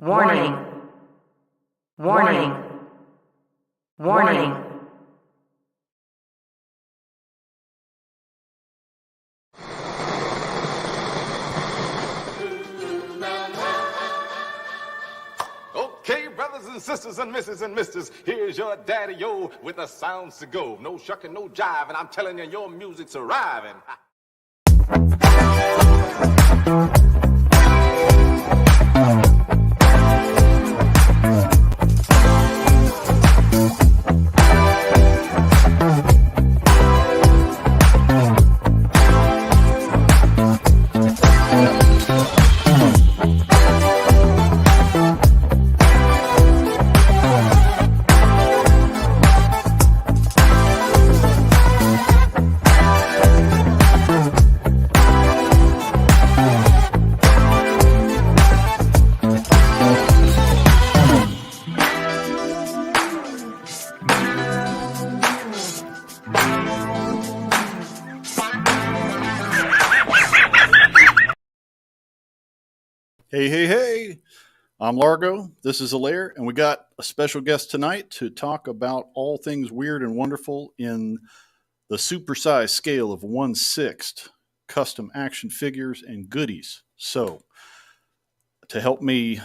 Warning. Warning. Warning. Okay, brothers and sisters and misses and misters, here's your daddy-o with the sounds to go. No shucking, no jiving, I'm telling you, your music's arriving. Hey, I'm Largo, this is Alaire, and we got a special guest tonight to talk about all things weird and wonderful in the supersized scale of 1/6 custom action figures and goodies. So, to help me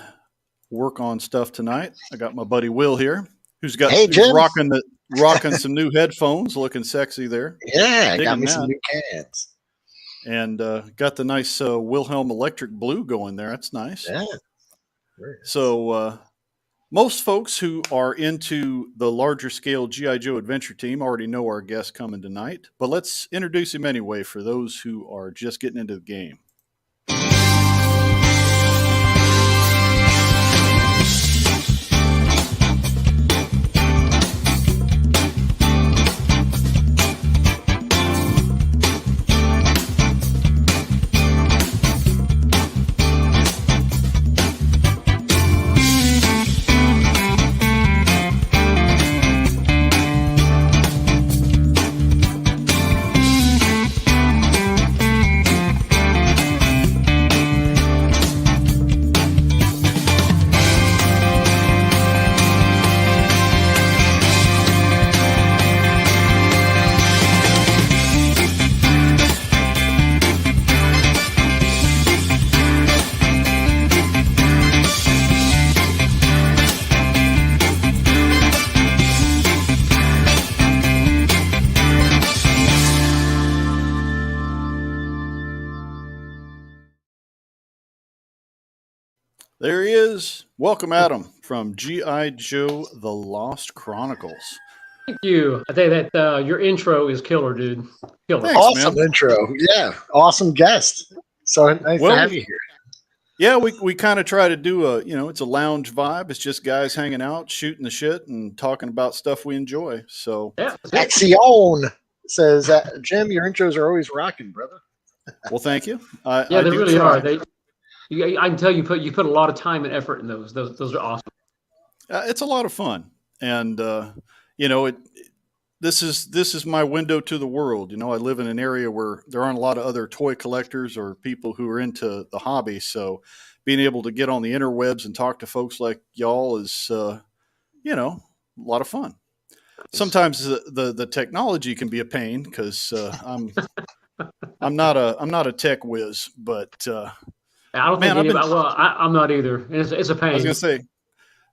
work on stuff tonight, I got my buddy Will here, who's rocking some new headphones, looking sexy there. Yeah, Digging got me that. some new cans. And got the nice Wilhelm electric blue going there. That's nice. Yeah. So most folks who are into the larger scale G.I. Joe adventure team already know our guest coming tonight, but let's introduce him anyway for those who are just getting into the game. There he is. Welcome, Adam, from G.I. Joe, The Lost Chronicles. Thank you. I think that your intro is killer, dude. Killer. Thanks, Awesome man. intro. Yeah. Awesome guest. So nice to have you here. Yeah, we kind of try to do it's a lounge vibe. It's just guys hanging out, shooting the shit, and talking about stuff we enjoy. So, Yeah. Axion says, Jim, your intros are always rocking, brother. well, thank you. Yeah, they really are. I can tell you put a lot of time and effort in those. Those are awesome. It's a lot of fun, and this is my window to the world. You know, I live in an area where there aren't a lot of other toy collectors or people who are into the hobby. So, being able to get on the interwebs and talk to folks like y'all is, a lot of fun. Sometimes the technology can be a pain because I'm not a tech whiz, but. I don't think I'm not either. It's a pain. I was going to say,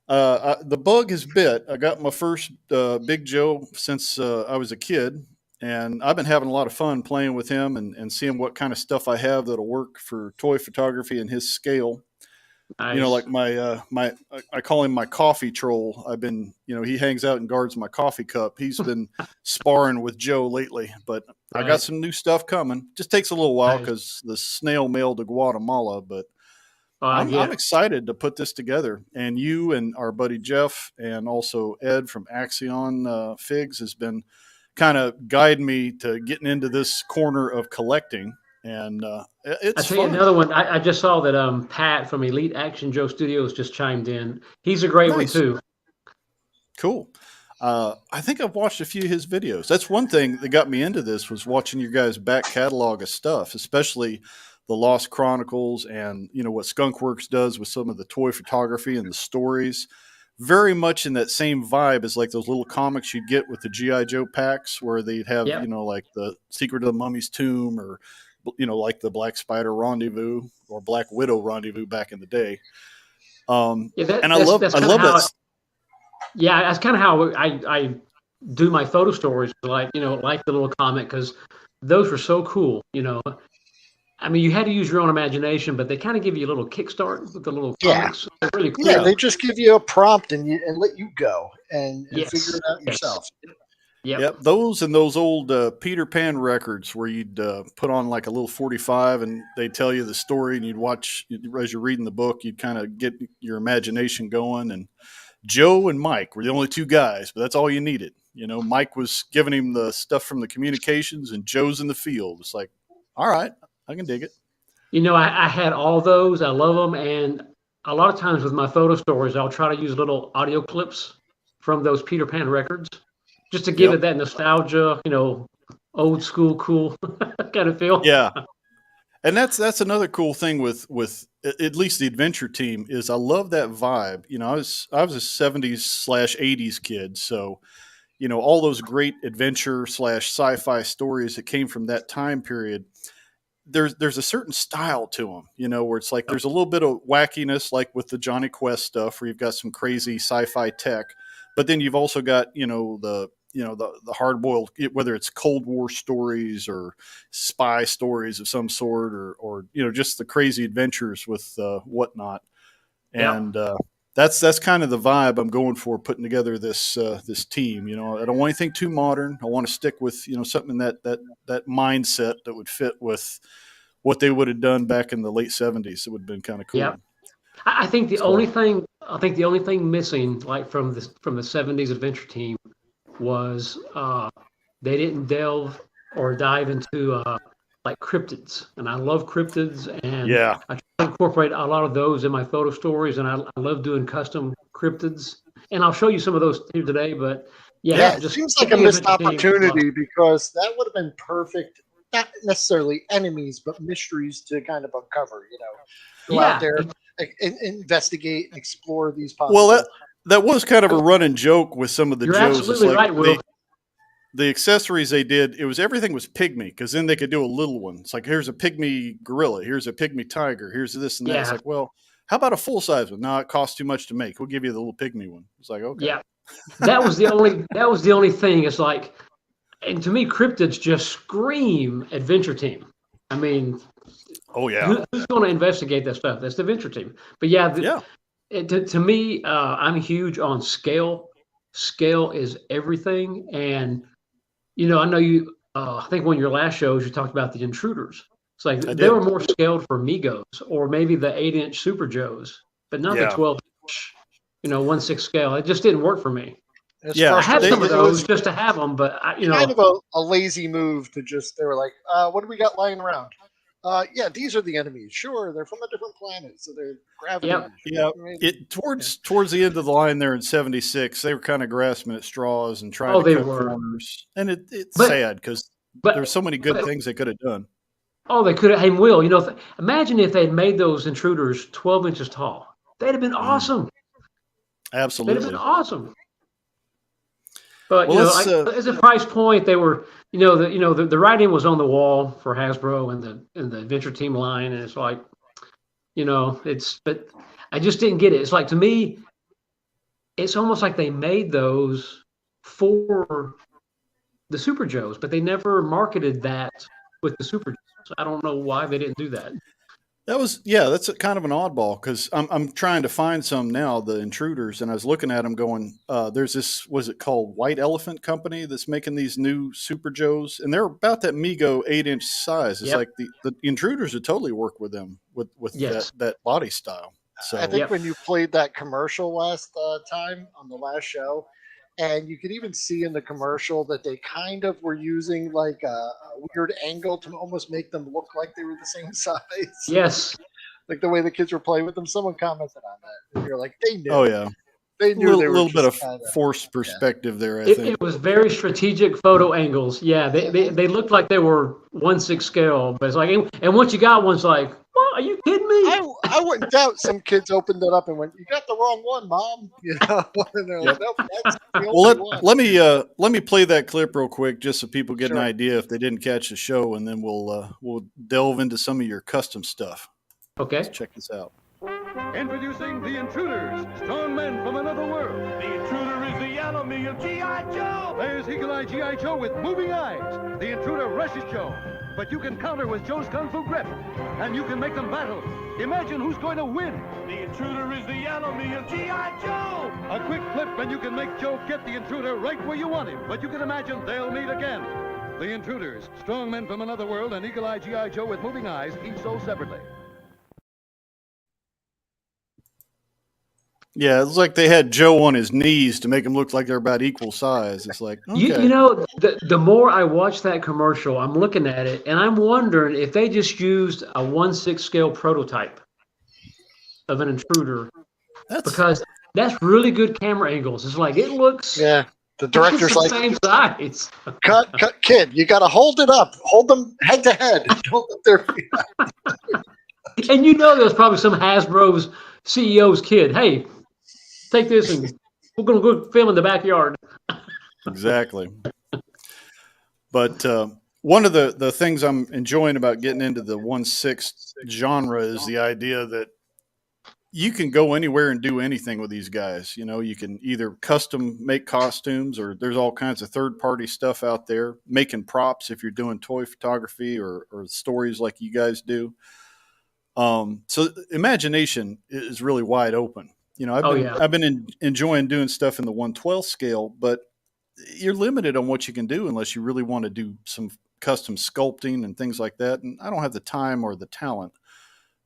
the bug has bit. I got my first Big Joe since I was a kid, and I've been having a lot of fun playing with him and seeing what kind of stuff I have that'll work for toy photography and his scale. Nice. You know, like I call him my coffee troll. I've been, he hangs out and guards my coffee cup. He's been sparring with Joe lately, but I got some new stuff coming. Just takes a little while because the snail mail to Guatemala, but I'm excited to put this together. And you and our buddy Jeff and also Ed from Axion Figs has been kind of guiding me to getting into this corner of collecting. And it's I'll tell you another one. I just saw that Pat from Elite Action Joe Studios just chimed in. He's a great one too. Cool. I think I've watched a few of his videos. That's one thing that got me into this was watching your guys' back catalog of stuff, especially the Lost Chronicles, and what Skunkworks does with some of the toy photography and the stories. Very much in that same vibe as like those little comics you'd get with the GI Joe packs, where they'd have Yep. like the Secret of the Mummy's Tomb, or like the Black Spider Rendezvous or Black Widow Rendezvous back in the day. Yeah, And I love that. Yeah, that's kind of how I do my photo stories, like like the little comic, because those were so cool. I mean, you had to use your own imagination, but they kind of give you a little kickstart with the little comics. They're really cool. Yeah, they just give you a prompt and let you go and Yes. figure it out yourself. Yep. Those and those old Peter Pan records where you'd put on like a little 45 and they tell you the story, and you'd watch as you're reading the book. You'd kind of get your imagination going. And Joe and Mike were the only two guys, but that's all you needed. Mike was giving him the stuff from the communications, and Joe's in the field. It's like, all right, I can dig it. I had all those. I love them, and a lot of times with my photo stories, I'll try to use little audio clips from those Peter Pan records, just to give it that nostalgia, old school, cool kind of feel. Yeah. And that's another cool thing with at least the Adventure Team is I love that vibe. I was a 70s/80s kid, so all those great adventure/sci-fi stories that came from that time period. There's a certain style to them, where it's like there's a little bit of wackiness, like with the Johnny Quest stuff, where you've got some crazy sci-fi tech, but then you've also got the hard-boiled, whether it's Cold War stories or spy stories of some sort, or just the crazy adventures with whatnot. And that's kind of the vibe I'm going for putting together this team. I don't want anything too modern. I want to stick with something in that mindset that would fit with what they would have done back in the late 70s. It would have been kind of cool. Yeah. I think the only thing missing, like from the 70s Adventure Team, was they didn't delve or dive into like cryptids, and I love cryptids, and I try to incorporate a lot of those in my photo stories, and I love doing custom cryptids, and I'll show you some of those here today. But it just seems like a missed opportunity, because that would have been perfect. Not necessarily enemies, but mysteries to kind of uncover. Go out there, investigate, and explore these possible. Well, that was kind of a running joke with some of the You're Joes. absolutely right, Will. The accessories they did, everything was pygmy, because then they could do a little one. It's like, here's a pygmy gorilla, here's a pygmy tiger, here's this and that. It's like, well, how about a full size one? No, it costs too much to make. We'll give you the little pygmy one. It's like, okay. Yeah, that was the only thing. It's like, and to me, cryptids just scream Adventure Team. I mean, oh yeah, who's going to investigate that stuff? That's the Adventure Team. But to me, I'm huge on scale. Scale is everything, and I know you. I think one of your last shows you talked about the Intruders. It's like they were more scaled for Migos, or maybe the 8-inch Super Joes, but not the 12-inch, 1/6 scale. It just didn't work for me. I had some of those just to have them, but kind of a lazy move to just. They were like, "What do we got lying around?" These are the enemies. Sure, they're from a different planet, so they're gravity. Towards the end of the line there in '76, they were kind of grasping at straws and trying to cut corners, and it's sad because there's so many good things they could have done. Oh, they could have. Hey, Will, imagine if they'd made those Intruders 12 inches tall. They'd have been awesome. Absolutely, they'd have been awesome. But as a price point, they were, the writing was on the wall for Hasbro and the Adventure Team line, and it's like, but I just didn't get it. It's like, to me, it's almost like they made those for the Super Joes, but they never marketed that with the Super Joes. I don't know why they didn't do that. That's kind of an oddball, because I'm trying to find some now, the Intruders, and I was looking at them going, there's this, was it called White Elephant Company that's making these new Super Joes, and they're about that Mego 8-inch size. It's like the Intruders would totally work with them with that body style. So I think when you played that commercial last time on the last show, and you could even see in the commercial that they kind of were using like a weird angle to almost make them look like they were the same size. Yes. Like the way the kids were playing with them. Someone commented on that. And you're like, they knew. Oh, yeah. They A knew they were little bit just of kind of forced perspective there, I It, think. it was very strategic photo angles. Yeah, they looked like they were 1/6 scale, but it's like, and once you got one, it's like, what? Are you kidding me? I wouldn't doubt some kids opened it up and went, "You got the wrong one, Mom." You know, and they're like, "Nope, that's the Well, only one." let me play that clip real quick, just so people get an Sure. idea if they didn't catch the show, and then we'll delve into some of your custom stuff. Okay. Let's check this out. Introducing the Intruders, strong men from another world. The intruder is the enemy of G.I. Joe. There's Eagle-Eye G.I. Joe with moving eyes. The intruder rushes Joe, but you can counter with Joe's kung fu grip, and you can make them battle. Imagine who's going to win. The intruder is the enemy of G.I. Joe. A quick flip, and you can make Joe get the intruder right where you want him. But you can imagine they'll meet again. The Intruders, strong men from another world, and Eagle-Eye G.I. Joe with moving eyes, each sold separately. Yeah, it's like they had Joe on his knees to make him look like they're about equal size. It's like, okay. You know, the more I watch that commercial, I'm looking at it, and I'm wondering if they just used a 1/6 scale prototype of an intruder, because that's really good camera angles. It's like, it looks. Yeah, the director's like, same size. cut, kid. You got to hold it up. Hold them head to head. Don't let their feet out. And you know, there's probably some Hasbro's CEO's kid. Hey, take this and we're going to go film in the backyard. Exactly. But one of the things I'm enjoying about getting into the 1/6 genre is the idea that you can go anywhere and do anything with these guys. You know, you can either custom make costumes, or there's all kinds of third-party stuff out there, making props if you're doing toy photography or stories like you guys do. So imagination is really wide open. You know, I've been enjoying doing stuff in the 1/12 scale, but you're limited on what you can do unless you really want to do some custom sculpting and things like that. And I don't have the time or the talent.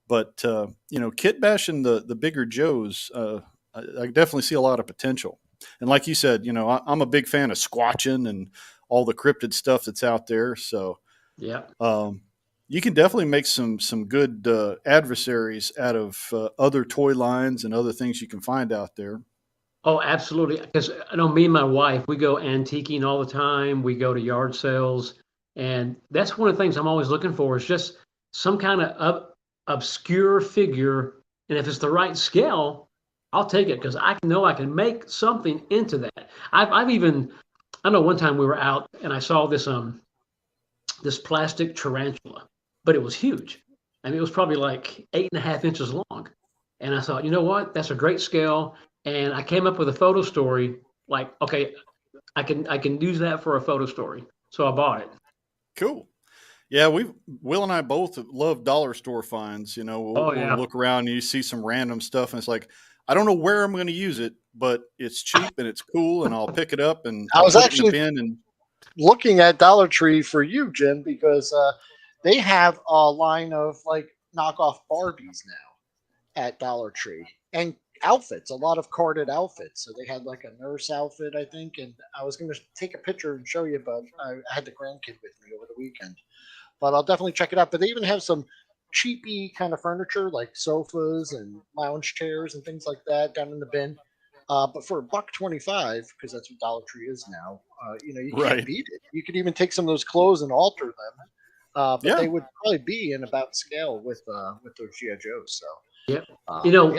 But you know, kit bashing the bigger Joes, I definitely see a lot of potential. And like you said, you know, I'm a big fan of Squatching and all the cryptid stuff that's out there. So yeah. You can definitely make some good adversaries out of other toy lines and other things you can find out there. Oh, absolutely. Because I know me and my wife, we go antiquing all the time. We go to yard sales. And that's one of the things I'm always looking for, is just some kind of obscure figure. And if it's the right scale, I'll take it, because I know I can make something into that. I've even, I know one time we were out and I saw this plastic tarantula, but it was huge. I mean, it was probably like 8.5 inches long. And I thought, you know what? That's a great scale. And I came up with a photo story. Like, okay, I can use that for a photo story. So I bought it. Cool. Yeah, Will and I both love dollar store finds. You know, we'll look around and you see some random stuff, and it's like, I don't know where I'm going to use it, but it's cheap and it's cool, and I'll pick it up and I was put it actually in the bin and looking at Dollar Tree for you, Jim, because they have a line of like knockoff Barbies now at Dollar Tree, and outfits, a lot of carded outfits. So they had like a nurse outfit, I think, and I was going to take a picture and show you, but I had the grandkid with me over the weekend. But I'll definitely check it out. But they even have some cheapy kind of furniture, like sofas and lounge chairs and things like that, down in the bin. But for $1.25, because that's what Dollar Tree is now, you know, you can't beat it. You could even take some of those clothes and alter them, but they would probably be in about scale with those GI Joes. So you know,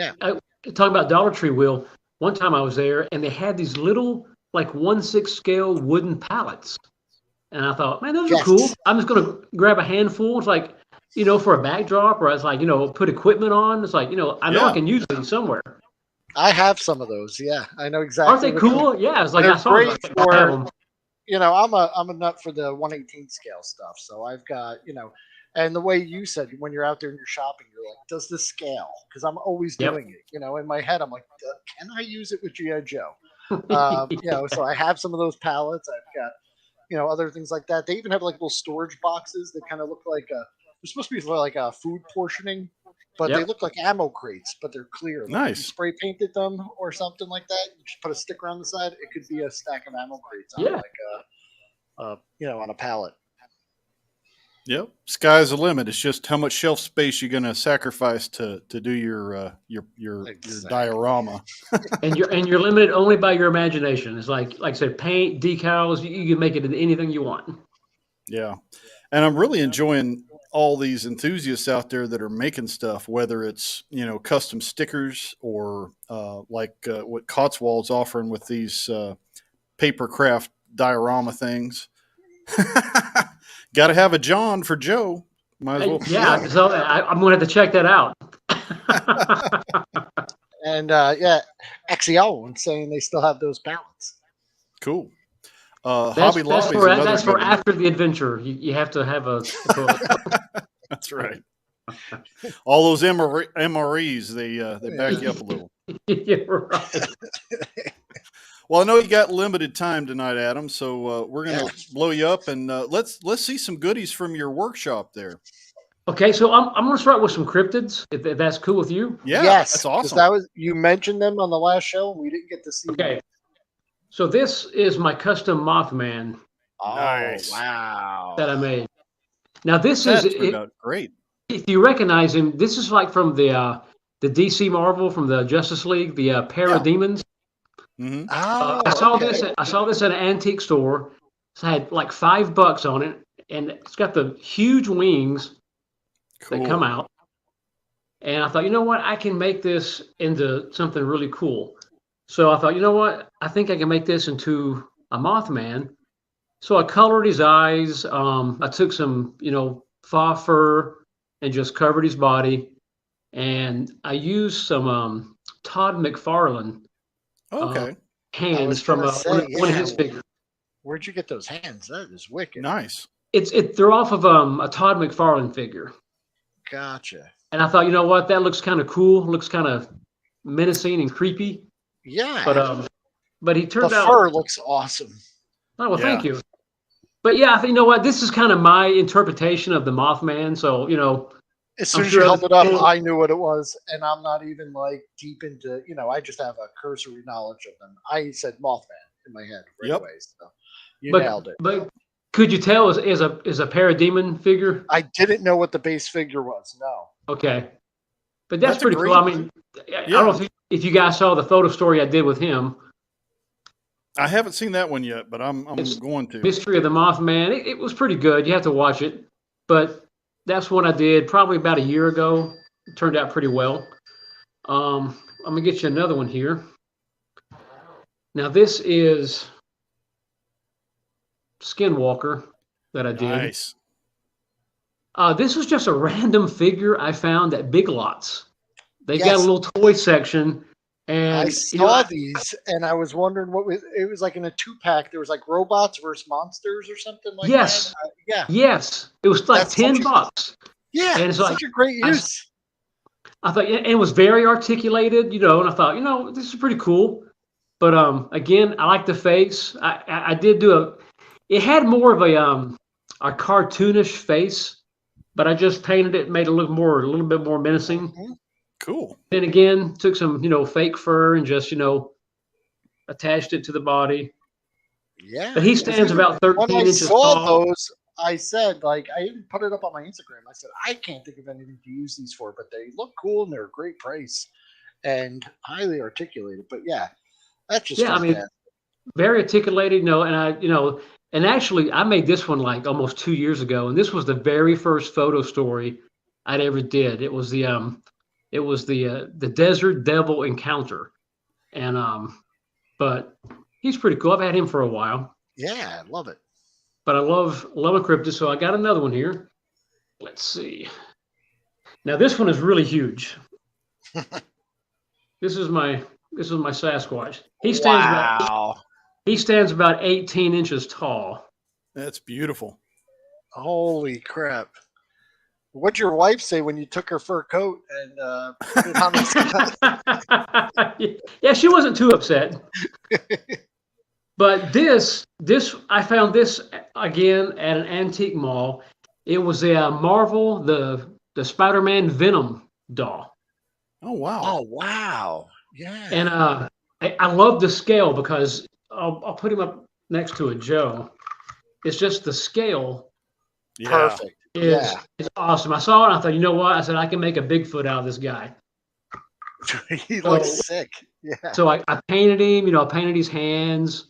talking about Dollar Tree, Will. One time I was there and they had these little like 1/6 scale wooden pallets, and I thought, man, those are cool. I'm just gonna grab a handful. It's like, you know, for a backdrop, or it's like, you know, put equipment on. It's like, you know, I know I can use these somewhere. I have some of those. Yeah, I know exactly. Aren't they cool? Yeah, it's like they're I saw great them. for, you know, I'm a nut for the 1/18 scale stuff. So I've got, you know, and the way you said, when you're out there and you're shopping, you're like, does this scale? Because I'm always doing it. You know, in my head, I'm like, can I use it with G.I. Joe? You know, so I have some of those pallets. I've got, you know, other things like that. They even have like little storage boxes that kind of look like they're supposed to be for like a food portioning, but they look like ammo crates, but they're clear. Like nice. If you spray painted them or something like that, you just put a sticker on the side, it could be a stack of ammo crates on like you know, on a pallet. Yep, sky's the limit. It's just how much shelf space you're going to sacrifice to do your diorama. And you're limited only by your imagination. It's like I said, paint, decals. You can make it into anything you want. Yeah, and I'm really enjoying all these enthusiasts out there that are making stuff, whether it's custom stickers or what Cotswold's offering with these paper craft diorama things. Got to have a John for Joe. Might as well. Yeah, so I'm going to have to check that out. And Axion saying they still have those pallets. Cool. That's for after the adventure. You have to have a. That's right. All those MREs, they back you up a little. You're right. Well, I know you got limited time tonight, Adam, so we're going to blow you up, and let's see some goodies from your workshop there. Okay, so I'm going to start with some cryptids, if that's cool with you. Yeah, yes, that's awesome. You mentioned them on the last show, and we didn't get to see them. Okay, so this is my custom Mothman. Oh, nice. Wow. That I made. Now this is great. If you recognize him, this is like from the DC Marvel, from the Justice League, the Parademons. Mm-hmm. I saw this at an antique store. It had like $5 on it, and it's got the huge wings that come out. And I thought, you know what, I can make this into something really cool. So I thought, you know what, I think I can make this into a Mothman. So I colored his eyes. I took some, faux fur and just covered his body. And I used some Todd McFarlane. Okay. Hands from one of his figures. Where'd you get those hands? That is wicked. Nice. They're off of a Todd McFarlane figure. Gotcha. And I thought, you know what, that looks kind of cool. Looks kind of menacing and creepy. Yeah. But he turned out. The fur looks awesome. Oh well, thank you. But yeah, I think, you know what, this is kind of my interpretation of the Mothman. So as soon as you held it up, I knew what it was, and I'm not even like deep into, I just have a cursory knowledge of them. I said Mothman in my head right away, so you nailed it. But could you tell is a parademon figure? I didn't know what the base figure was. No. Okay, but that's pretty cool. I mean, I don't know if you guys saw the photo story I did with him. I haven't seen that one yet, but I'm going to. History of the Mothman. It was pretty good. You have to watch it, but. That's what I did probably about a year ago. It turned out pretty well. I'm going to get you another one here. Now, this is Skinwalker that I did. Nice. This was just a random figure I found at Big Lots. They got a little toy section. And I saw these, and I was wondering it was like in a 2-pack. There was like robots versus monsters or something like that. Yes. It was like $10. Yeah, and it's such a great use. I thought, and it was very articulated, and I thought, this is pretty cool. But again, I like the face. I did do it had more of a cartoonish face, but I just painted it, made it look a little bit more menacing. Mm-hmm. Cool. Then again, took some, fake fur and just, attached it to the body. Yeah. But he stands about 13 inches tall. When I saw those, I said, I even put it up on my Instagram. I said, I can't think of anything to use these for, but they look cool and they're a great price and highly articulated. But yeah, that's just very articulated, and actually I made this one like almost 2 years ago, and this was the very first photo story I'd ever did. It was the Desert Devil Encounter, and but he's pretty cool. I've had him for a while. Yeah, I love it. But I love a cryptid, so I got another one here. Let's see. Now this one is really huge. This is my Sasquatch. He stands about 18 inches tall. That's beautiful. Holy crap. What'd your wife say when you took her fur coat and put it on the Yeah, she wasn't too upset. But this I found this again at an antique mall. It was a Marvel, the Spider-Man Venom doll. Oh wow! Oh wow! Yeah. And I love the scale because I'll put him up next to a Joe. It's just the scale. Yeah. Perfect. is awesome. I saw it and I thought, you know what? I said, I can make a Bigfoot out of this guy. He looks sick. Yeah. So I painted him, I painted his hands.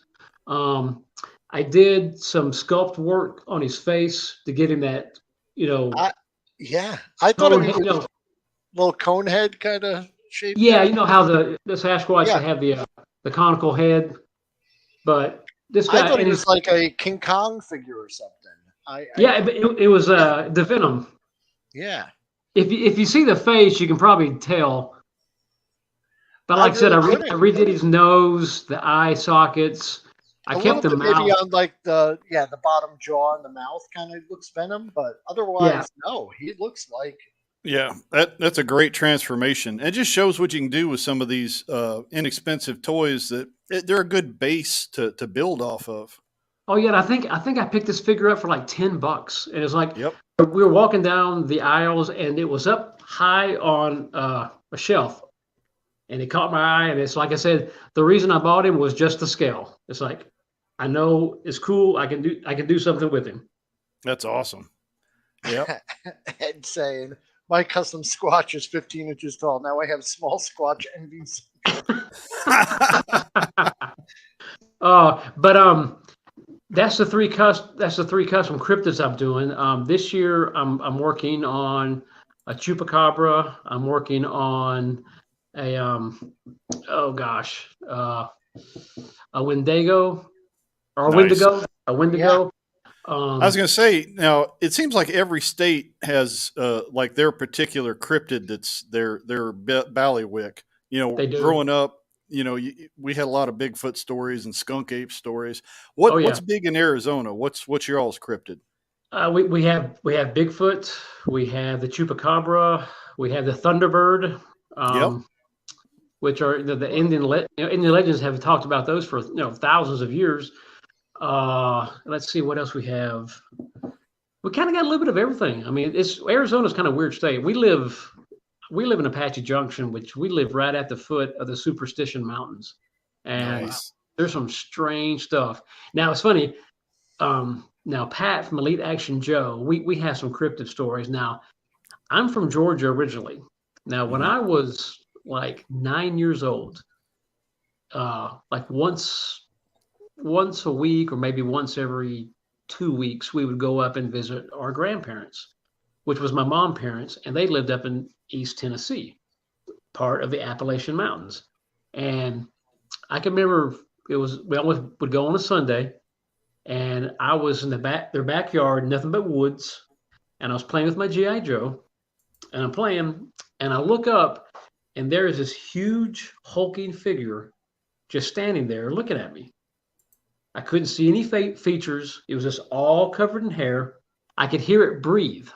I did some sculpt work on his face to get him that, I thought it was little cone head kind of shape. Yeah, you know how the Sasquatch have the conical head, but this guy, I thought he was like a King Kong figure or something. It was the Venom. Yeah. If you see the face, you can probably tell. But like I said, I redid his nose, the eye sockets. I kept the mouth. Maybe on like the bottom jaw and the mouth kind of looks Venom, but otherwise, no, he looks like. Yeah, that's a great transformation. It just shows what you can do with some of these inexpensive toys that they're a good base to build off of. Oh yeah, and I think I picked this figure up for like $10, and it's like we were walking down the aisles, and it was up high on a shelf, and it caught my eye. And it's like I said, the reason I bought him was just the scale. It's like I know it's cool. I can do something with him. That's awesome. Yep. And saying my custom Squatch is 15 inches tall. Now I have small Squatch envies. But that's the three custom cryptids I'm doing. This year I'm working on a chupacabra. I'm working on a Wendigo or a Wendigo. A Wendigo. Yeah. I was going to say, now it seems like every state has like their particular cryptid that's their ballywick. Growing up, we had a lot of Bigfoot stories and skunk ape stories. What's big in Arizona? What's your all's cryptid? We have Bigfoot. We have the chupacabra. We have the Thunderbird. Which are the Indian legends have talked about those for thousands of years. Let's see what else we have. We kind of got a little bit of everything. I mean, Arizona's kind of a weird state. We live in Apache Junction, which we live right at the foot of the Superstition Mountains, and there's some strange stuff. Now it's funny. Now Pat from Elite Action Joe, we have some cryptid stories. Now I'm from Georgia originally. Now when I was like 9 years old, like once a week or maybe once every 2 weeks, we would go up and visit our grandparents, which was my mom's parents, and they lived up in East Tennessee, part of the Appalachian Mountains. And I can remember we always would go on a Sunday, and I was in their backyard, nothing but woods, and I was playing with my G.I. Joe, and I'm playing, and I look up, and there is this huge hulking figure just standing there looking at me. I couldn't see any features. It was just all covered in hair. I could hear it breathe.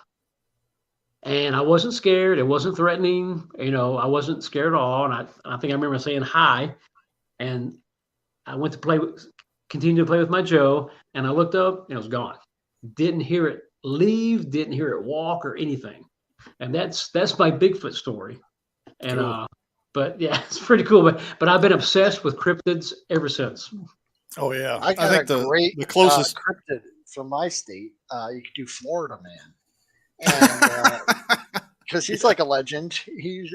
And I wasn't scared. It wasn't threatening. I wasn't scared at all. And I think I remember saying hi. And I went to continue to play with my Joe. And I looked up and it was gone. Didn't hear it leave. Didn't hear it walk or anything. And that's my Bigfoot story. And cool. But yeah, it's pretty cool. But I've been obsessed with cryptids ever since. Oh yeah, I think the closest cryptid from my state. You could do Florida Man, and because he's like a legend. He's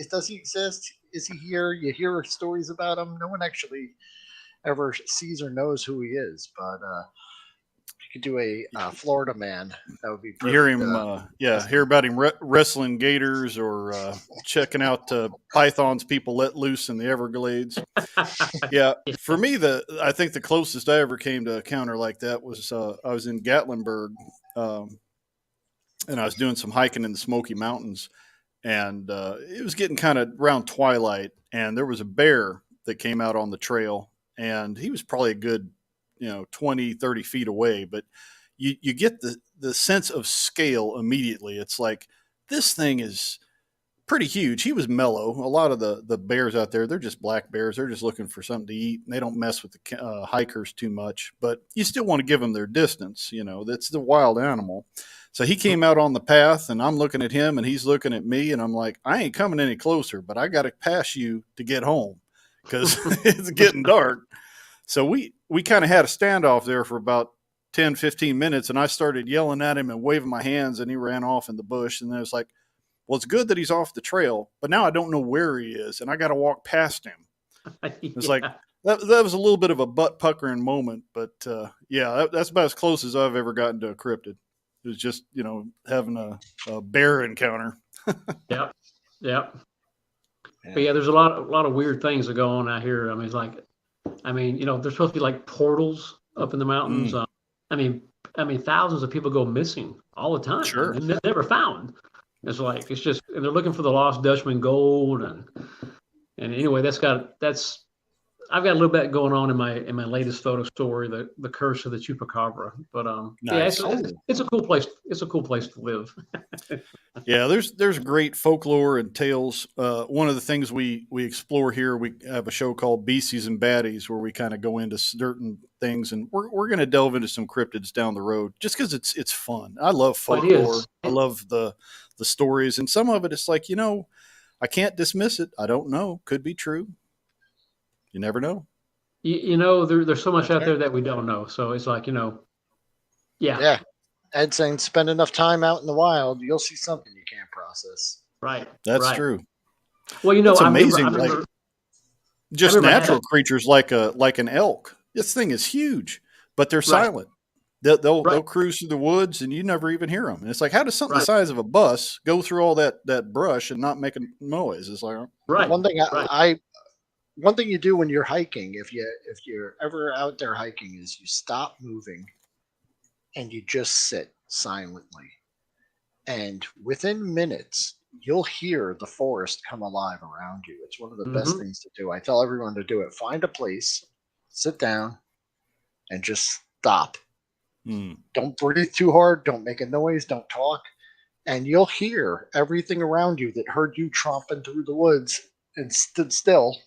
does he exist? Is he here? You hear stories about him. No one actually ever sees or knows who he is, but you could do a Florida Man. That would be perfect. Hear him, hear about him wrestling gators or checking out pythons people let loose in the Everglades. Yeah, for me, I think the closest I ever came to a counter like that was I was in Gatlinburg, and I was doing some hiking in the Smoky Mountains, and it was getting kind of around twilight, and there was a bear that came out on the trail, and he was probably a good 20, 30 feet away, but you get the sense of scale immediately. It's like, this thing is pretty huge. He was mellow. A lot of the bears out there, they're just black bears. They're just looking for something to eat. And they don't mess with the hikers too much, but you still want to give them their distance. That's the wild animal. So he came out on the path, and I'm looking at him, and he's looking at me, and I'm like, I ain't coming any closer, but I got to pass you to get home because it's getting dark. So we kind of had a standoff there for about 10, 15 minutes, and I started yelling at him and waving my hands, and he ran off in the bush. And then it's like, well, it's good that he's off the trail, but now I don't know where he is, and I got to walk past him. It's like that was a little bit of a butt puckering moment, but that's about as close as I've ever gotten to a cryptid. It was just, having a bear encounter. Yep. But yeah, there's a lot of weird things that go on out here. I mean, it's like, there's supposed to be like portals up in the mountains. Thousands of people go missing all the time. Sure. And they're never found. It's like, and they're looking for the lost Dutchman gold. And anyway, I've got a little bit going on in my latest photo story, the curse of the chupacabra. But nice. it's a cool place. It's a cool place to live. Yeah, there's great folklore and tales. One of the things we explore here, we have a show called Beasties and Baddies, where we kind of go into certain things, and we're going to delve into some cryptids down the road, just because it's fun. I love folklore. I love the stories, and some of it, it's like, I can't dismiss it. I don't know. Could be true. You never know. There's so much out there that we don't know. So it's like, yeah. Yeah. Ed's saying spend enough time out in the wild, you'll see something you can't process. Right. That's true. Well, it's amazing. Just natural having creatures like an elk. This thing is huge, but they're silent. They'll cruise through the woods and you never even hear them. And it's like, how does something the size of a bus go through all that brush and not make a noise? It's like, One thing you do when you're hiking, if you're ever out there hiking, is you stop moving and you just sit silently. And within minutes, you'll hear the forest come alive around you. It's one of the best things to do. I tell everyone to do it. Find a place, sit down, and just stop. Don't breathe too hard. Don't make a noise. Don't talk. And you'll hear everything around you that heard you tromping through the woods and stood still.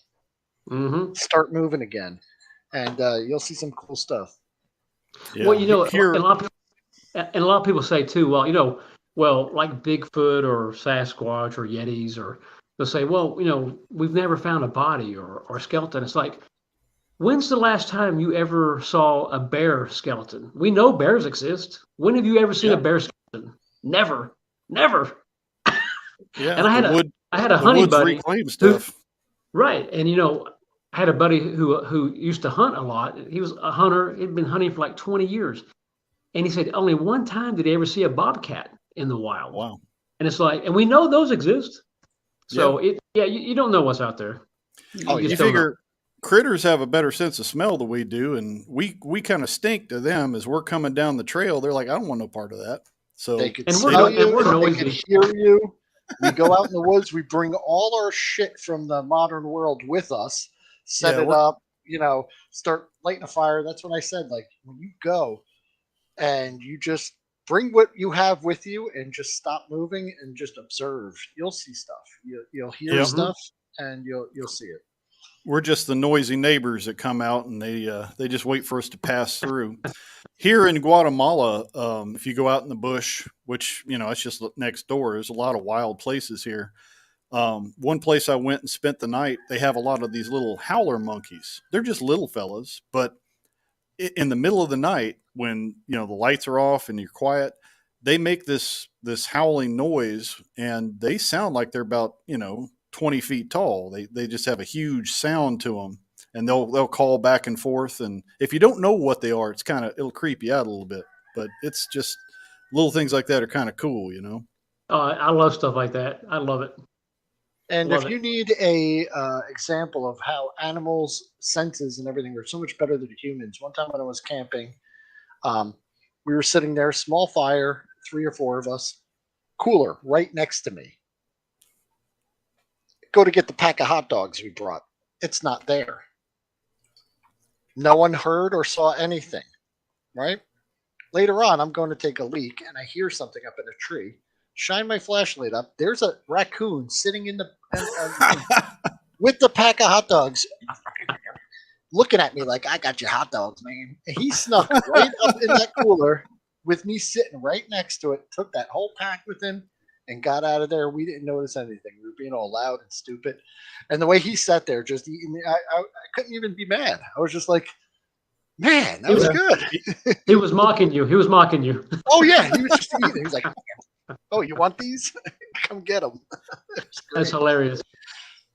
Start moving again, and you'll see some cool stuff. Yeah. Well, and a lot of people say too, like Bigfoot or Sasquatch or Yetis, or they'll say, well, we've never found a body or a skeleton. It's like, when's the last time you ever saw a bear skeleton? We know bears exist. When have you ever seen a bear skeleton? Never. Yeah. And I had a hunting buddy reclaim stuff. Right. And, I had a buddy who used to hunt a lot. He was a hunter. He'd been hunting for like 20 years. And he said only one time did he ever see a bobcat in the wild. Wow. And it's like, and we know those exist. So you don't know what's out there. You figure critters have a better sense of smell than we do. And we kind of stink to them as we're coming down the trail. They're like, I don't want no part of that. So they can smell you, they can hear you. We go out in the woods. We bring all our shit from the modern world with us. Set it up, start lighting a fire. That's what I said. Like, when you go and you just bring what you have with you and just stop moving and just observe, you'll see stuff. You'll hear stuff and you'll see it. We're just the noisy neighbors that come out and they just wait for us to pass through. Here in Guatemala, if you go out in the bush, which, it's just next door, there's a lot of wild places here. One place I went and spent the night, they have a lot of these little howler monkeys. They're just little fellas, but in the middle of the night when, the lights are off and you're quiet, they make this howling noise, and they sound like they're about, 20 feet tall. They just have a huge sound to them, and they'll call back and forth. And if you don't know what they are, it'll creep you out a little bit, but it's just little things like that are kind of cool, Oh, I love stuff like that. I love it. And if you need a example of how animals' senses and everything are so much better than humans, one time when I was camping, we were sitting there, small fire, 3 or 4 of us, cooler right next to me. Go to get the pack of hot dogs we brought. It's not there. No one heard or saw anything, right? Later on, I'm going to take a leak, and I hear something up in a tree. Shine my flashlight up. There's a raccoon sitting in the with the pack of hot dogs, looking at me like, I got your hot dogs, man. And he snuck right up in that cooler with me sitting right next to it, took that whole pack with him, and got out of there. We didn't notice anything. We were being all loud and stupid. And the way he sat there just eating, I couldn't even be mad. I was just like, Man, that was good. He was mocking you. He was mocking you. Oh yeah, he was just eating. He was like, "Oh, you want these? Come get them." That's hilarious.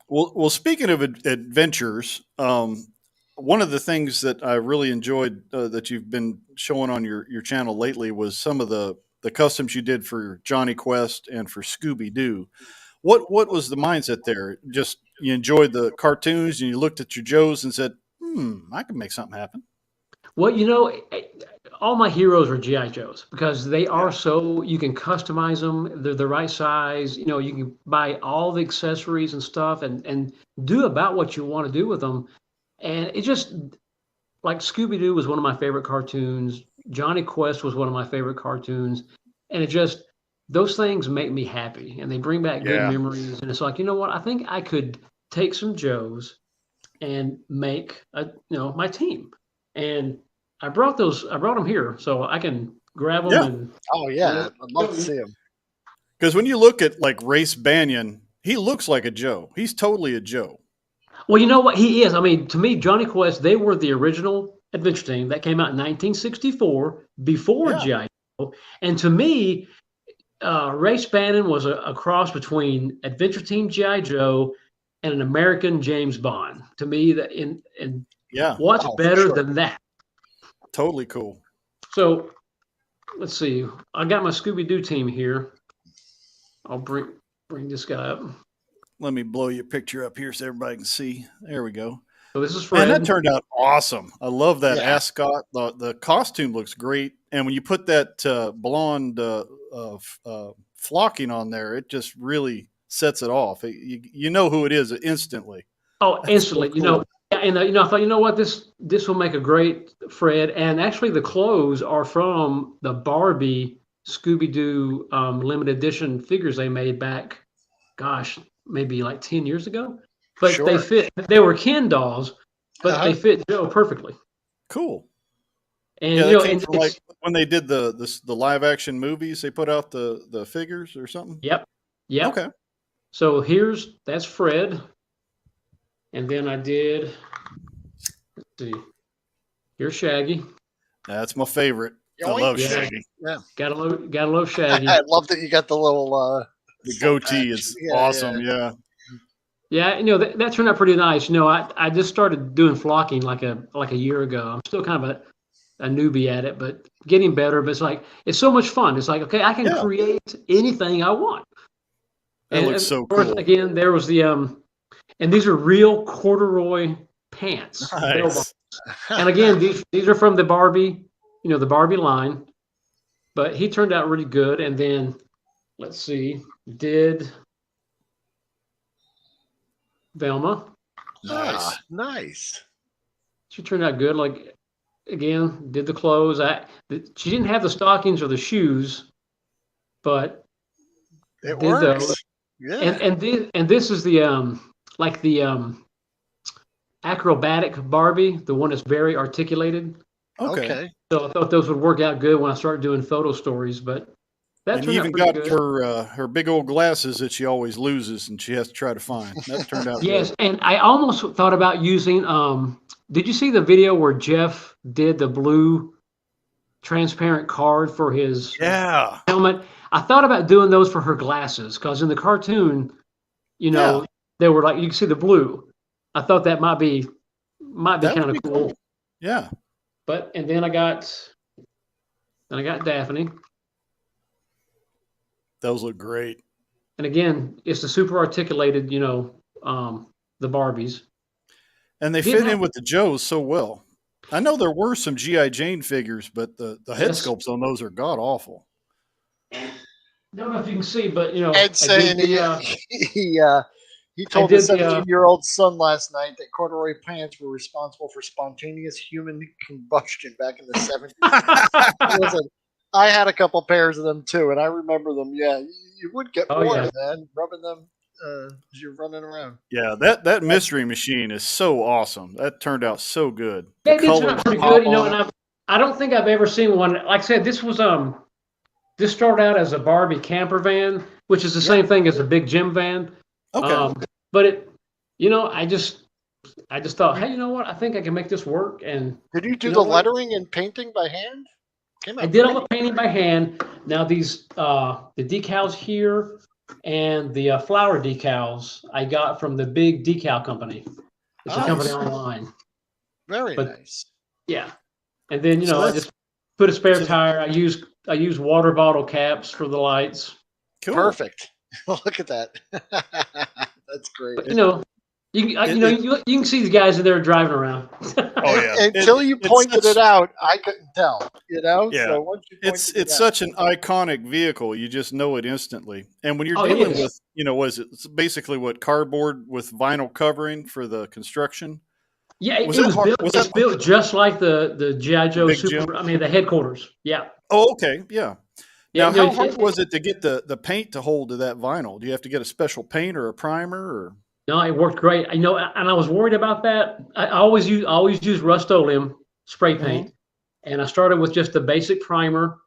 Well, speaking of adventures, one of the things that I really enjoyed that you've been showing on your channel lately was some of the customs you did for Johnny Quest and for Scooby Doo. What was the mindset there? Just you enjoyed the cartoons and you looked at your Joes and said, I can make something happen. Well, all my heroes are GI Joes because they are so you can customize them. They're the right size. You can buy all the accessories and stuff and do about what you want to do with them. And it just like Scooby Doo was one of my favorite cartoons. Johnny Quest was one of my favorite cartoons, and it just those things make me happy and they bring back good memories. And it's like, you know what? I think I could take some Joes and make my team. And I brought them here so I can grab them. Yeah. And, oh yeah, I'd love to see them. Because when you look at like Race Banyan, he looks like a Joe. He's totally a Joe. Well, you know what he is. I mean, to me, Johnny Quest, they were the original adventure team that came out in 1964 before GI Joe. And to me, Race Banyan was a cross between Adventure Team GI Joe and an American James Bond. To me, what's better than that? Totally cool. So let's see. I got my Scooby Doo team here. I'll bring this guy up. Let me blow your picture up here so everybody can see. There we go. So this is Fred. And that turned out awesome. I love that ascot. The costume looks great. And when you put that blonde flocking on there, it just really sets it off. You know who it is instantly. Oh, instantly. So cool. And I thought, you know what, this will make a great Fred. And actually, the clothes are from the Barbie Scooby-Doo limited edition figures they made back, gosh, maybe like 10 years ago. But they fit. They were Ken dolls, but they fit Joe perfectly. Cool. And like when they did the live action movies, they put out the figures or something. Yep. Okay. So that's Fred. And then I did, let's see, here's Shaggy. That's my favorite. I love Shaggy. Yeah. Gotta love Shaggy. I love that you got the little the goatee is awesome. Yeah. Yeah, that turned out pretty nice. I just started doing flocking like a year ago. I'm still kind of a newbie at it, but getting better. But it's so much fun. It's like, okay, I can create anything I want. That looks so cool. Again, there was the and these are real corduroy pants. Nice. And again, these are from the Barbie, the Barbie line. But he turned out really good. And then let's see, did Velma. Nice. She turned out good. Like, again, did the clothes. She didn't have the stockings or the shoes, but it works. Those. Yeah. And this is the acrobatic Barbie, the one that's very articulated. Okay. So I thought those would work out good when I started doing photo stories, but and you even got her big old glasses that she always loses and she has to try to find. That turned out yes, good. And I almost thought about using did you see the video where Jeff did the blue transparent card for his helmet? I thought about doing those for her glasses because in the cartoon, they were like you can see the blue. I thought that might be kind of cool. Yeah. And then I got Daphne. Those look great. And again, it's the super articulated, the Barbies. And they fit in with the Joes so well. I know there were some G.I. Jane figures, but the head sculpts on those are god awful. I don't know if you can see, but Ed saying he told his 17-year-old son last night that corduroy pants were responsible for spontaneous human combustion back in the 70s. Listen, I had a couple pairs of them too, and I remember them. Yeah, you would get bored, man, rubbing them as you're running around. Yeah, that mystery machine is so awesome. That turned out so good. Yeah, it turned out pretty good, and I don't think I've ever seen one. Like I said, this was this started out as a Barbie camper van, which is the same thing as a big gym van. Okay. But it, I just I just thought, hey, you know what? I think I can make this work. And did you do know the what? lettering and painting by hand? I did all the painting by hand. Now these the decals here and the flower decals I got from the big decal company. It's a company online. Very But, nice. Yeah, and then So I just put a spare so- tire. I use water bottle caps for the lights. Cool. Perfect. Look at that. That's great. But, you can see the guys in there driving around. Oh yeah. Until you pointed it out, I couldn't tell. Yeah. So once you pointed It's out, such an iconic vehicle. You just know it instantly. And when you're Oh, it dealing is. with, what is it? It's basically what, cardboard with vinyl covering for the construction. Yeah, it Was was that- built. was It's that- built just like the GI Joe Big Super. Jim? I mean, the headquarters. Yeah. Oh, okay, yeah. Yeah, Now, how hard was it to get the paint to hold to that vinyl? Do you have to get a special paint or a primer? Or No, it worked great. And I was worried about that. I always use Rust-Oleum spray paint, and I started with just the basic primer,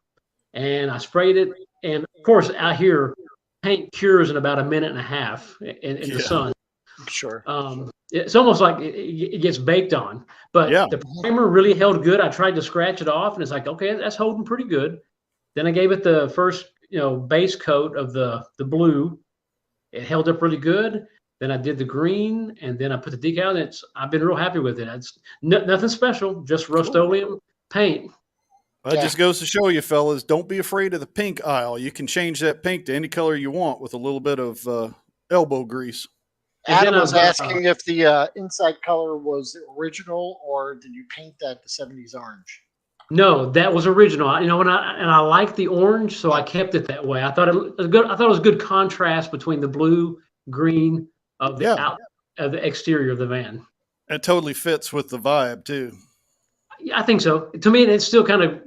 and I sprayed it. And of course, out here, paint cures in about a minute and a half in the sun. sure. It's almost like it gets baked on. But the primer really held good. I tried to scratch it off, and it's like, okay, that's holding pretty good. Then I gave it the first, base coat of the blue. It held up really good. Then I did the green, and then I put the decal. And I've been real happy with it. It's nothing special, just Rust-Oleum paint. That just goes to show you, fellas, don't be afraid of the pink aisle. You can change that pink to any color you want with a little bit of elbow grease. Adam was asking if the inside color was original or did you paint that the 70s orange? No, that was original. And I liked the orange, so I kept it that way. I thought it was good. I thought it was good contrast between the blue, green of the of the exterior of the van. It totally fits with the vibe too. Yeah, I think so. To me, it still kind of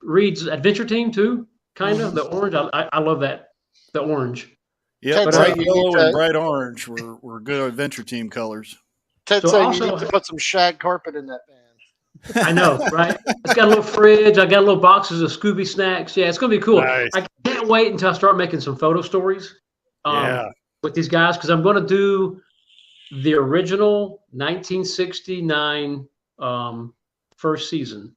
reads Adventure Team too. Kind of the orange. I love that, the orange. Yeah, bright yellow and bright orange were good Adventure Team colors. Ted said you need to put some shag carpet in that van. I know, right? It's got a little fridge. I got little boxes of Scooby snacks. Yeah, it's gonna be cool. Nice. I can't wait until I start making some photo stories. With these guys, because I'm gonna do the original 1969 first season.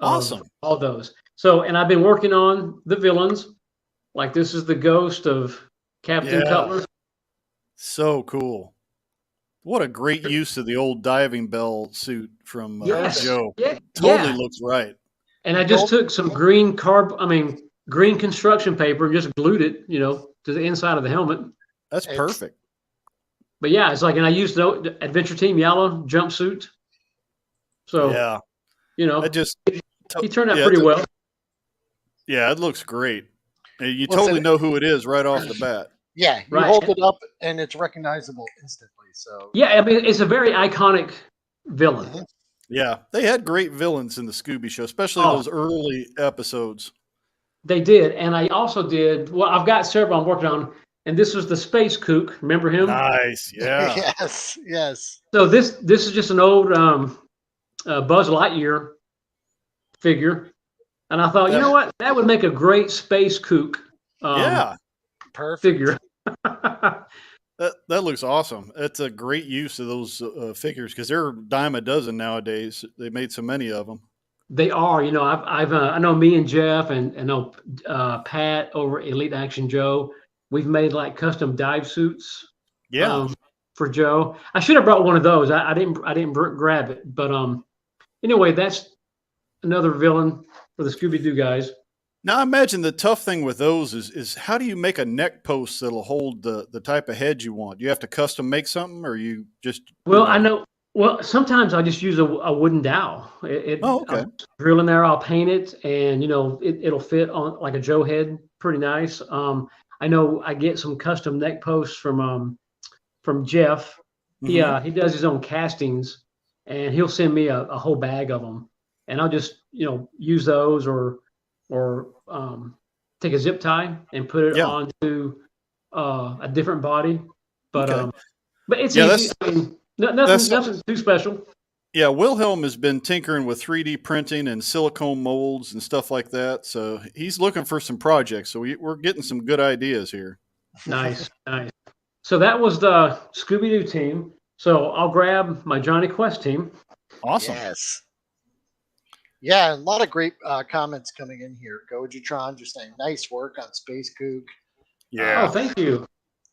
Awesome. All those. So, and I've been working on the villains. Like this is the ghost of Captain Cutler. So cool. What a great use of the old diving bell suit from Joe. Yeah. Totally looks right. And I just took some green construction paper and just glued it, to the inside of the helmet. That's perfect. But yeah, it's like, and I used the Adventure Team yellow jumpsuit. So, he turned out pretty well. Yeah, it looks great. You totally know who it is right off the bat. Yeah, you hold it up and it's recognizable instantly. So yeah, I mean, it's a very iconic villain. Yeah, they had great villains in the Scooby show, especially those early episodes. They did, and I also did. Well, I've got several I'm working on, and this was the Space Kook. Remember him? Nice, yeah. yes. So this is just an old Buzz Lightyear figure, and I thought, you know what, that would make a great Space Kook. Perfect figure. That looks awesome. That's a great use of those figures because they're a dime a dozen nowadays. They made so many of them. They are. I know me and Jeff and I know Pat over Elite Action Joe. We've made like custom dive suits. Yeah. For Joe, I should have brought one of those. I didn't grab it, but anyway, that's another villain for the Scooby-Doo guys. Now, I imagine the tough thing with those is how do you make a neck post that'll hold the type of head you want? Do you have to custom make something, or you just? I know. Well, sometimes I just use a wooden dowel. Okay. I'll drill in there, I'll paint it, and it'll fit on like a Joe head, pretty nice. I know I get some custom neck posts from Jeff. Mm-hmm. He does his own castings, and he'll send me a whole bag of them, and I'll just use those or take a zip tie and put it onto a different body. But it's easy. I mean, nothing too special. Yeah, Wilhelm has been tinkering with 3D printing and silicone molds and stuff like that. So he's looking for some projects. So we're getting some good ideas here. Nice. So that was the Scooby-Doo team. So I'll grab my Johnny Quest team. Awesome. Yes. Yeah, a lot of great comments coming in here. Gojitron just saying, nice work on Space Kook. Yeah. Oh, thank you.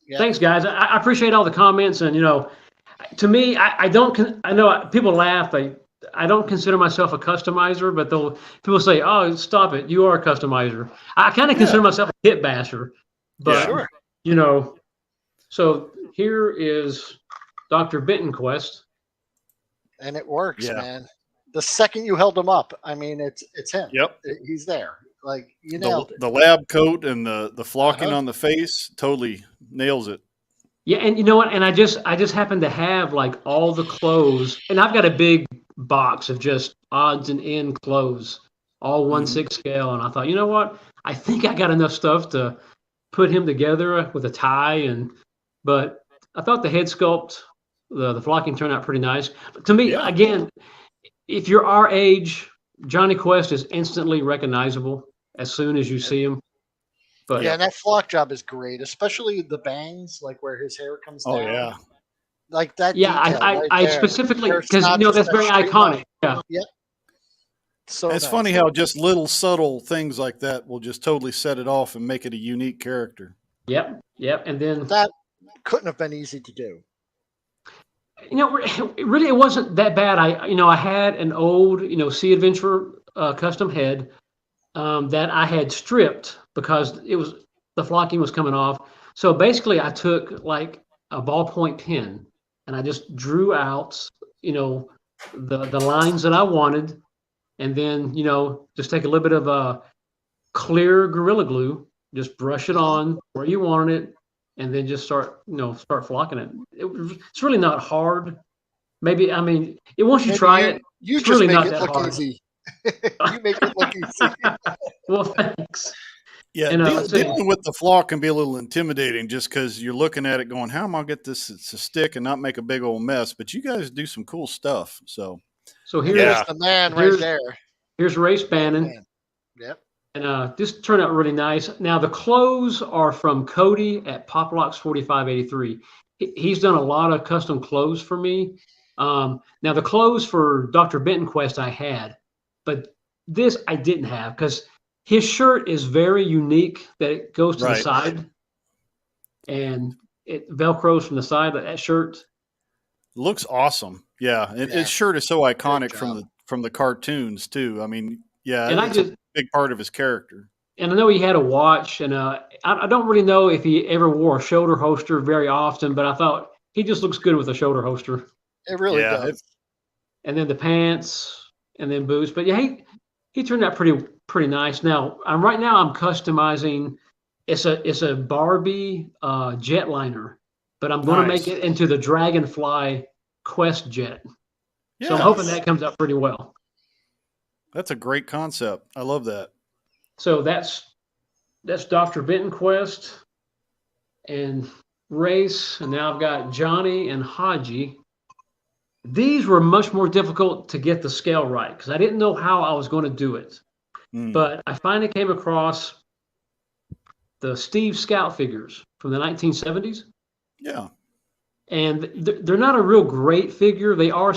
Yeah. Thanks, guys. I appreciate all the comments. And, to me, I know people laugh. I don't consider myself a customizer, but people say, oh, stop it. You are a customizer. I kind of consider myself a hit basher. But, Sure. So here is Dr. Benton Quest. And it works, man. The second you held him up, I mean, it's him. Yep. He's there. Like, you nailed it. The lab coat and the flocking on the face totally nails it. Yeah, and you know what? And I just happen to have like all the clothes, and I've got a big box of just odds and end clothes, all 1/6 scale. And I thought, you know what? I think I got enough stuff to put him together with a tie. But I thought the head sculpt, the flocking turned out pretty nice. To me, again, if you're our age, Johnny Quest is instantly recognizable as soon as you see him. But and that flock job is great, especially the bangs, like where his hair comes down. Oh yeah, like that. Yeah, I specifically because that's very iconic. Yeah. Yep. So it's funny how just little subtle things like that will just totally set it off and make it a unique character. Yep. And then that couldn't have been easy to do. Really, it wasn't that bad. I had an old, Sea Adventure custom head that I had stripped because the flocking was coming off. So basically, I took like a ballpoint pen and I just drew out, the lines that I wanted, and then just take a little bit of clear Gorilla Glue, just brush it on where you wanted it. And then just start flocking it. It's really not hard. Maybe, once you try it, you it's just really make not it that look hard. easy. You make it look easy. Well, thanks. Yeah, dealing with the flock can be a little intimidating just because you're looking at it going, how am I going to get this to stick and not make a big old mess? But you guys do some cool stuff. So here's the man right there. Here's Ray Bannon. Yep. And this turned out really nice. Now, the clothes are from Cody at Poplocks 4583. He's done a lot of custom clothes for me. Now, the clothes for Dr. Benton Quest I had, but this I didn't have because his shirt is very unique that it goes to the side. And it Velcros from the side of that shirt. Looks awesome. Yeah. His shirt is so iconic from the cartoons, too. I mean, and it's a big part of his character. And I know he had a watch, and I don't really know if he ever wore a shoulder holster very often, but I thought he just looks good with a shoulder holster. It really does. And then the pants, and then boots. But yeah, he turned out pretty nice. Now I'm customizing. It's a Barbie jetliner, but I'm going to make it into the Dragonfly Quest jet. Yes. So I'm hoping that comes out pretty well. That's a great concept. I love that. So that's Dr. Benton Quest and Race, and now I've got Johnny and Haji. These were much more difficult to get the scale right because I didn't know how I was going to do it. But I finally came across the Steve Scout figures from the 1970s. Yeah. And they're not a real great figure. They are,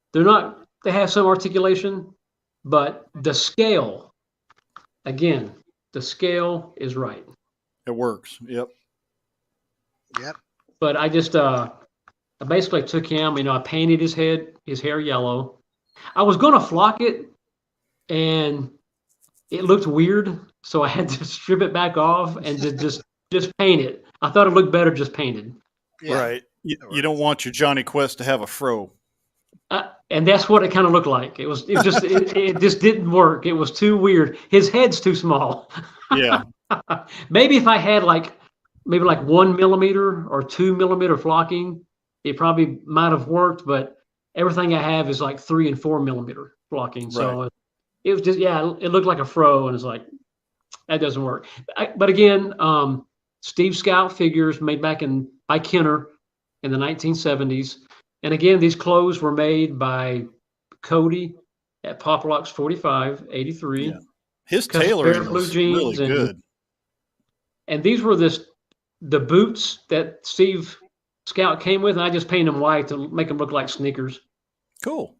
they have some articulation, but the scale, again, the scale is right. It works. Yep. But I just, I basically took him, I painted his hair yellow. I was going to flock it and it looked weird. So I had to strip it back off and just paint it. I thought it looked better just painted. Yeah. Right. You don't want your Johnny Quest to have a fro. And that's what it kind of looked like. It just didn't work. It was too weird. His head's too small. Yeah. Maybe if I had like 1 millimeter or 2 millimeter flocking, it probably might have worked. But everything I have is like 3 and 4 millimeter flocking. So it was just, it looked like a fro, and it's like, that doesn't work. But again, Steve Scout figures made by Kenner in the 1970s. And again, these clothes were made by Cody at Poplocks 4583. Yeah. His tailoring was really good. And these were the boots that Steve Scout came with, and I just painted him white to make him look like sneakers. Cool.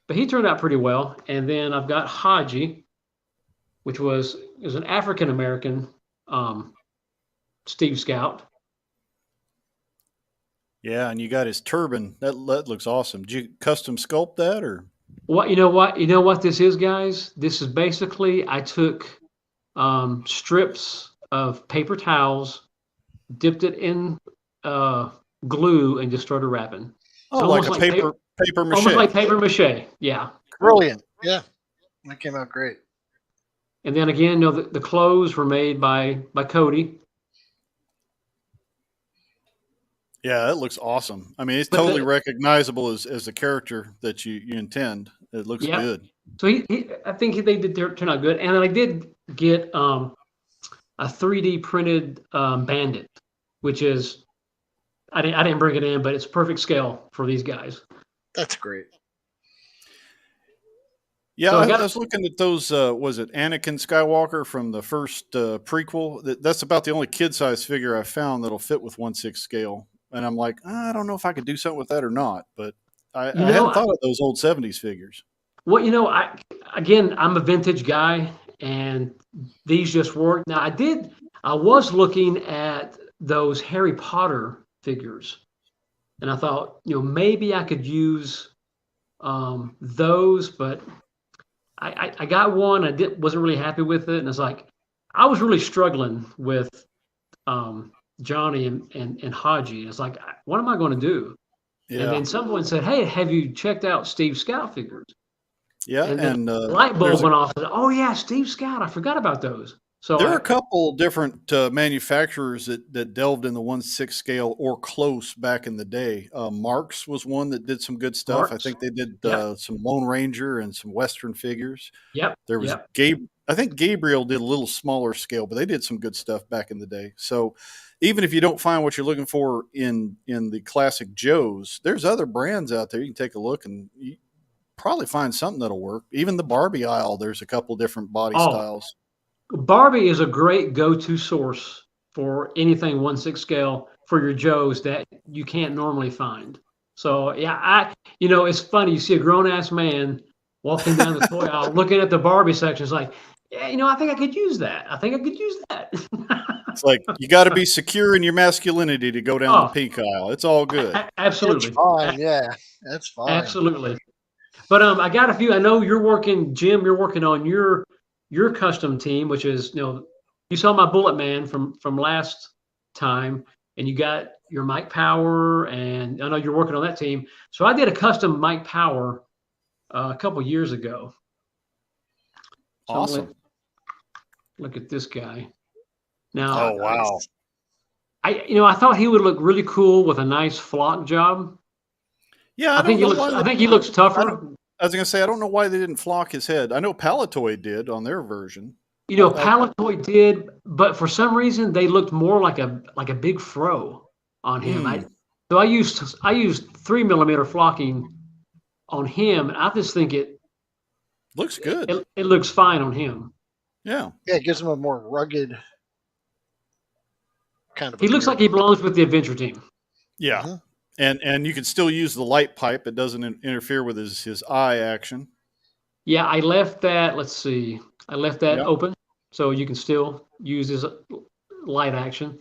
But he turned out pretty well. And then I've got Haji, which was an African American Steve Scout. Yeah, and you got his turban. That looks awesome. Did you custom sculpt that, or? You know what this is, guys? This is basically, I took strips of paper towels, dipped it in glue, and just started wrapping. Oh, so like a paper mache. Almost like paper mache. Yeah. Brilliant. Yeah, that came out great. And then again, the clothes were made by Cody. Yeah, that looks awesome. I mean, it's totally recognizable as the character that you intend. It looks good. So I think they did turn out good. And then I did get a 3D printed Bandit, which is I didn't bring it in, but it's perfect scale for these guys. That's great. Yeah, so I was looking at those. Was it Anakin Skywalker from the first prequel? That's about the only kid-size figure I found that'll fit with 1/6 scale. And I'm like, I don't know if I could do something with that or not. But I hadn't thought of those old 70s figures. Well, I'm a vintage guy, and these just work. Now, I was looking at those Harry Potter figures, and I thought, maybe I could use those, but I got one. Wasn't really happy with it, and it's like I was really struggling with Johnny and Haji. It's like, what am I going to do? Yeah. And then someone said, "Hey, have you checked out Steve Scout figures?" Yeah, and the light bulb went off. And said, "Oh yeah, Steve Scout. I forgot about those." So there are a couple different manufacturers that delved in the 1/6 scale or close back in the day. Marks was one that did some good stuff. I think they did some Lone Ranger and some Western figures. Yep. There was I think Gabriel did a little smaller scale, but they did some good stuff back in the day. So even if you don't find what you're looking for in the classic Joes, there's other brands out there. You can take a look and you probably find something that'll work. Even the Barbie aisle, there's a couple different body styles. Barbie is a great go-to source for anything 1/6 scale for your Joes that you can't normally find. So yeah, it's funny. You see a grown-ass man walking down the toy aisle looking at the Barbie section. It's like, I think I could use that. It's like, you got to be secure in your masculinity to go down the pink aisle. It's all good. Absolutely. It's fine. Yeah, that's fine. Absolutely. But I got a few. I know you're working, Jim. You're working on your custom team, which is you saw my Bullet Man from last time, and you got your Mike Power, and I know you're working on that team. So I did a custom Mike Power a couple years ago. So awesome. Look at this guy. Now, oh wow! I thought he would look really cool with a nice flock job. Yeah, I think he looks tougher. I was going to say, I don't know why they didn't flock his head. I know Palatoy did on their version. Palatoy did, but for some reason they looked more like a big fro on him. So I used 3mm flocking on him, and I just think it looks good. It looks fine on him. Yeah. Yeah, it gives him a more rugged kind of. He looks like he belongs with the adventure team. Yeah. Mm-hmm. And you can still use the light pipe. It doesn't interfere with his eye action. Yeah, I left that. Let's see. I left that open, so you can still use his light action.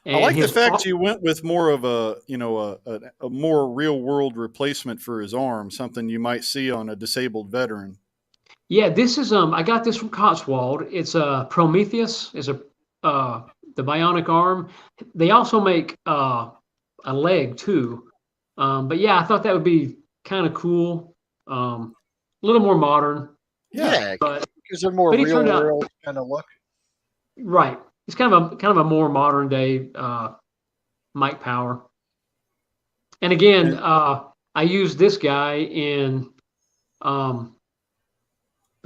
And I like the fact you went with more of a more real world replacement for his arm, something you might see on a disabled veteran. Yeah, this is I got this from Cotswold. It's a Prometheus. It's the bionic arm. They also make a leg too, but yeah, I thought that would be kind of cool, a little more modern. Yeah, but gives a more real world kind of look. Right, it's kind of a more modern day Mike Power. And again, I used this guy in the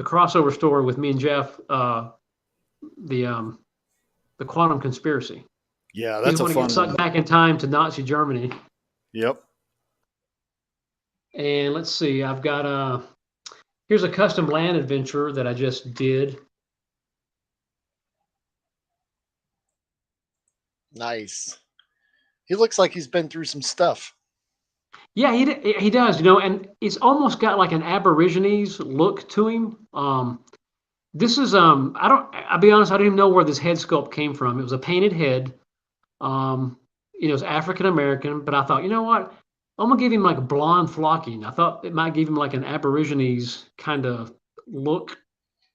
crossover story with me and Jeff, the Quantum Conspiracy. Yeah, that's a fun one. Get sucked back in time to Nazi Germany. Yep. And let's see, I've got here's a custom land adventure that I just did. Nice. He looks like he's been through some stuff. Yeah, he does, you know, and it's almost got like an Aborigines look to him. This is I'll be honest, I don't even know where this head sculpt came from. It was a painted head. You know, it's African American, but I thought, you know what? I'm gonna give him like blonde flocking. I thought it might give him like an Aborigines kind of look.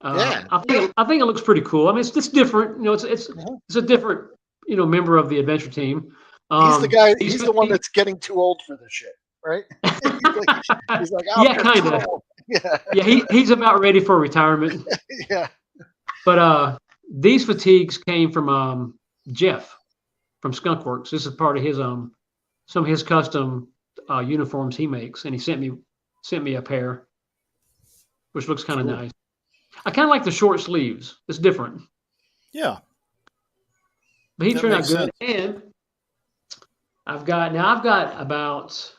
Yeah. I think it looks pretty cool. I mean, it's different. You know, it's a different, you know, member of the adventure team. He's the guy. He's the one that's getting too old for this shit, right? he's like yeah, kind of. Yeah, he's about ready for retirement. Yeah. But these fatigues came from Jeff from Skunkworks. This is part of his some of his custom uniforms he makes, and he sent me a pair, which looks kind of nice. I kind of like the short sleeves. It's different. Yeah. But he turned out good. And I've got about,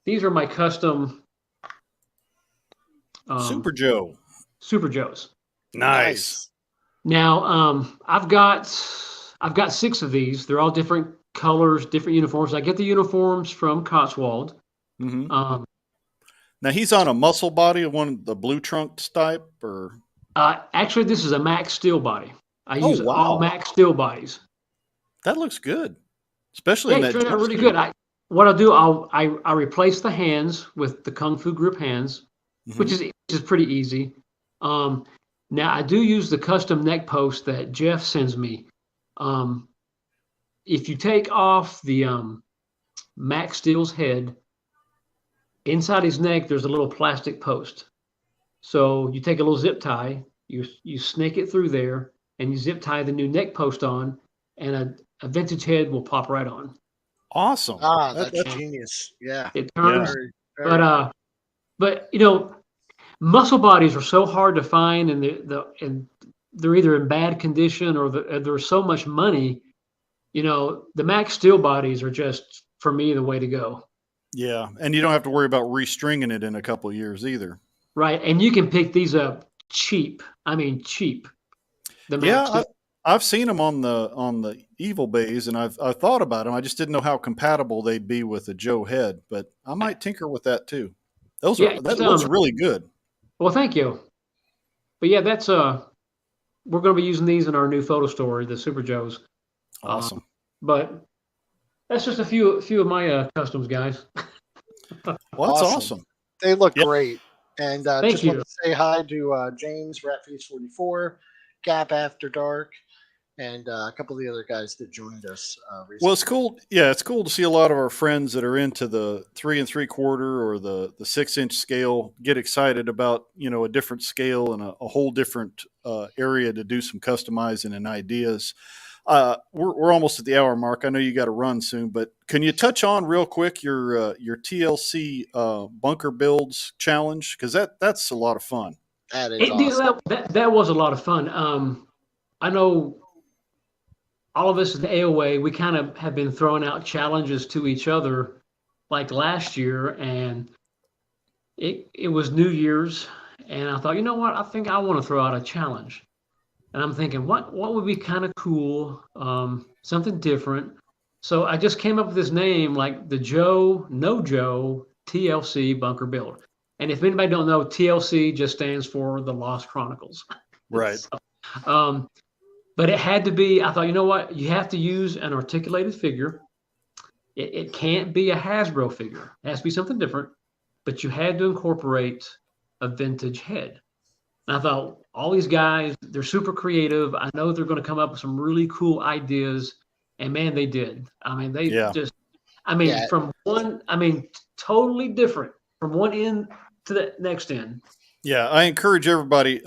these are my custom Super Joe. Super Joes. Nice. Now I've got 6 of these. They're all different colors, different uniforms. I get the uniforms from Cotswold. Mm-hmm. Now he's on a muscle body, one of the blue trunks type, or actually this is a Max Steel body. I use all Max Steel bodies. That looks good, especially in that. It turned out really good. What I'll do, I replace the hands with the Kung Fu Grip hands, which is pretty easy. Now I do use the custom neck post that Jeff sends me. If you take off the Max Steel's head, inside his neck there's a little plastic post. So you take a little zip tie, you snake it through there, and you zip tie the new neck post on, and a vintage head will pop right on. Awesome. That's genius. Yeah. It turns. Yeah. But you know, muscle bodies are so hard to find, and they're either in bad condition or there's so much money. You know, the Max Steel bodies are just, for me, the way to go. Yeah, and you don't have to worry about restringing it in a couple of years either. Right, and you can pick these up cheap. I mean, cheap. I've seen them on the Evil Bays, and I've thought about them. I just didn't know how compatible they'd be with a Joe head, but I might tinker with that too. That looks really good. Well, thank you. But yeah, that's we're going to be using these in our new photo story, the Super Joes. Awesome. But that's just a few of my customs, guys. Well, that's awesome. They look great. And Thank you. Want to say hi to James, Ratface44, Gap After Dark, and a couple of the other guys that joined us recently. Well, it's cool. Yeah, it's cool to see a lot of our friends that are into the 3 3/4 or the 6-inch scale get excited about, you know, a different scale and a whole different area to do some customizing and ideas. We're almost at the hour mark. I know you got to run soon, but can you touch on real quick your TLC bunker builds challenge? Because that's a lot of fun. That is awesome. That was a lot of fun. I know all of us in the AOA, we kind of have been throwing out challenges to each other like last year, and it was New Year's, and I thought, you know what? I think I want to throw out a challenge. And I'm thinking, what would be kind of cool, something different. So I just came up with this name, like the No Joe TLC bunker build. And if anybody don't know, TLC just stands for the Lost Chronicles. Right. So, but it had to be, I thought, you know what? You have to use an articulated figure. It can't be a Hasbro figure. It has to be something different. But you had to incorporate a vintage head. And I thought, all these guys, they're super creative. I know they're going to come up with some really cool ideas. And man, they did. I mean, totally different from one end to the next end. Yeah, I encourage everybody.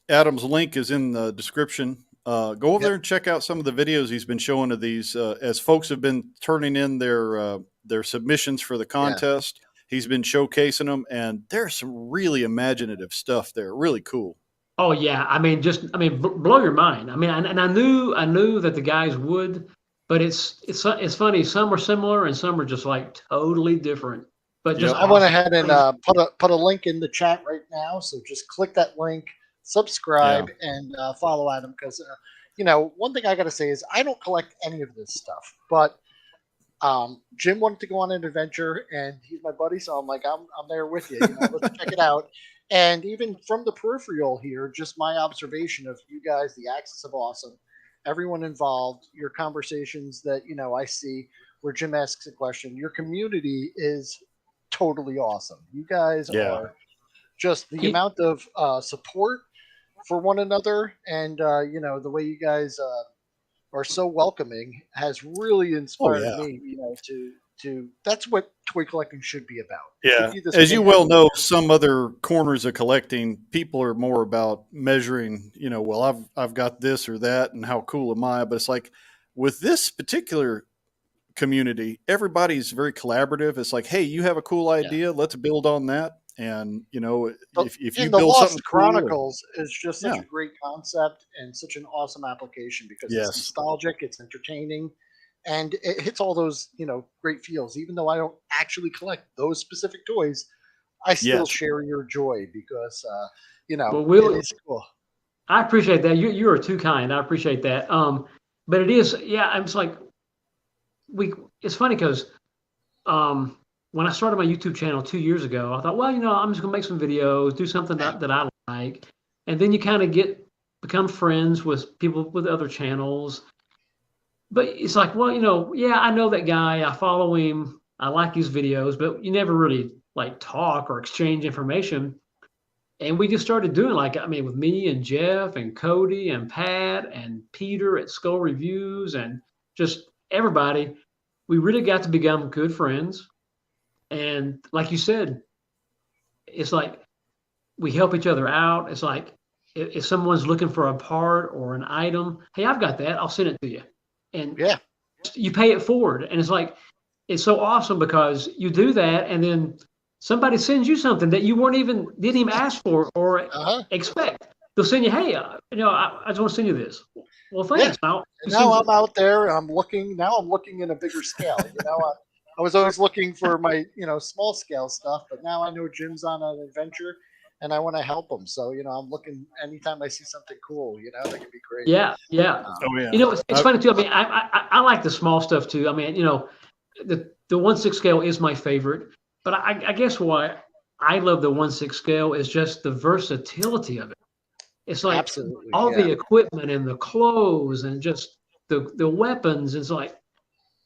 Adam's link is in the description. Go over there and check out some of the videos he's been showing of these as folks have been turning in their submissions for the contest. He's been showcasing them, and there's some really imaginative stuff there. Really cool. Oh yeah, blow your mind. I mean, and I knew that the guys would, but it's funny. Some are similar, and some are just like totally different. But just I went ahead and put a link in the chat right now. So just click that link, subscribe, and follow Adam, because one thing I got to say is I don't collect any of this stuff, but Jim wanted to go on an adventure, and he's my buddy, so I'm like, I'm there with you. Let's check it out. And even from the peripheral here, just my observation of you guys, the Axis of Awesome, everyone involved, your conversations that I see where Jim asks a question, your community is totally awesome. You guys are just the amount of support for one another, and the way you guys are so welcoming has really inspired me. To that's what toy collecting should be about. Yeah, as you well know, some other corners of collecting, people are more about measuring. Well, I've got this or that, and how cool am I? But it's like with this particular community, everybody's very collaborative. It's like, hey, you have a cool idea, let's build on that. And if you the build Lost something Chronicles is just such a great concept and such an awesome application because it's nostalgic, it's entertaining, and it hits all those great feels. Even though I don't actually collect those specific toys, I still share your joy because it is cool. I appreciate that. You are too kind. I appreciate that. But it is, I'm just like it's funny because when I started my YouTube channel 2 years ago, I thought, well, I'm just gonna make some videos, do something that I like, and then you kind of become friends with people with other channels. But it's like, well, I know that guy, I follow him, I like his videos, but you never really like talk or exchange information. And we just started doing with me and Jeff and Cody and Pat and Peter at Skull Reviews and just everybody, we really got to become good friends. And like you said, it's like we help each other out. It's like if someone's looking for a part or an item, hey, I've got that. I'll send it to you. And you pay it forward. And it's like, it's so awesome because you do that. And then somebody sends you something that you didn't even ask for or expect. They'll send you, hey, I just want to send you this. Well, thanks. Now I'm out there. I'm looking in a bigger scale. I was always looking for my, small scale stuff, but now I know Jim's on an adventure and I want to help him. So, I'm looking anytime I see something cool, that could be great. Yeah. It's funny too. I mean, I like the small stuff too. I mean, the 1/6 scale is my favorite, but I guess why I love the 1/6 scale is just the versatility of it. It's like the equipment and the clothes and just the weapons. It's like,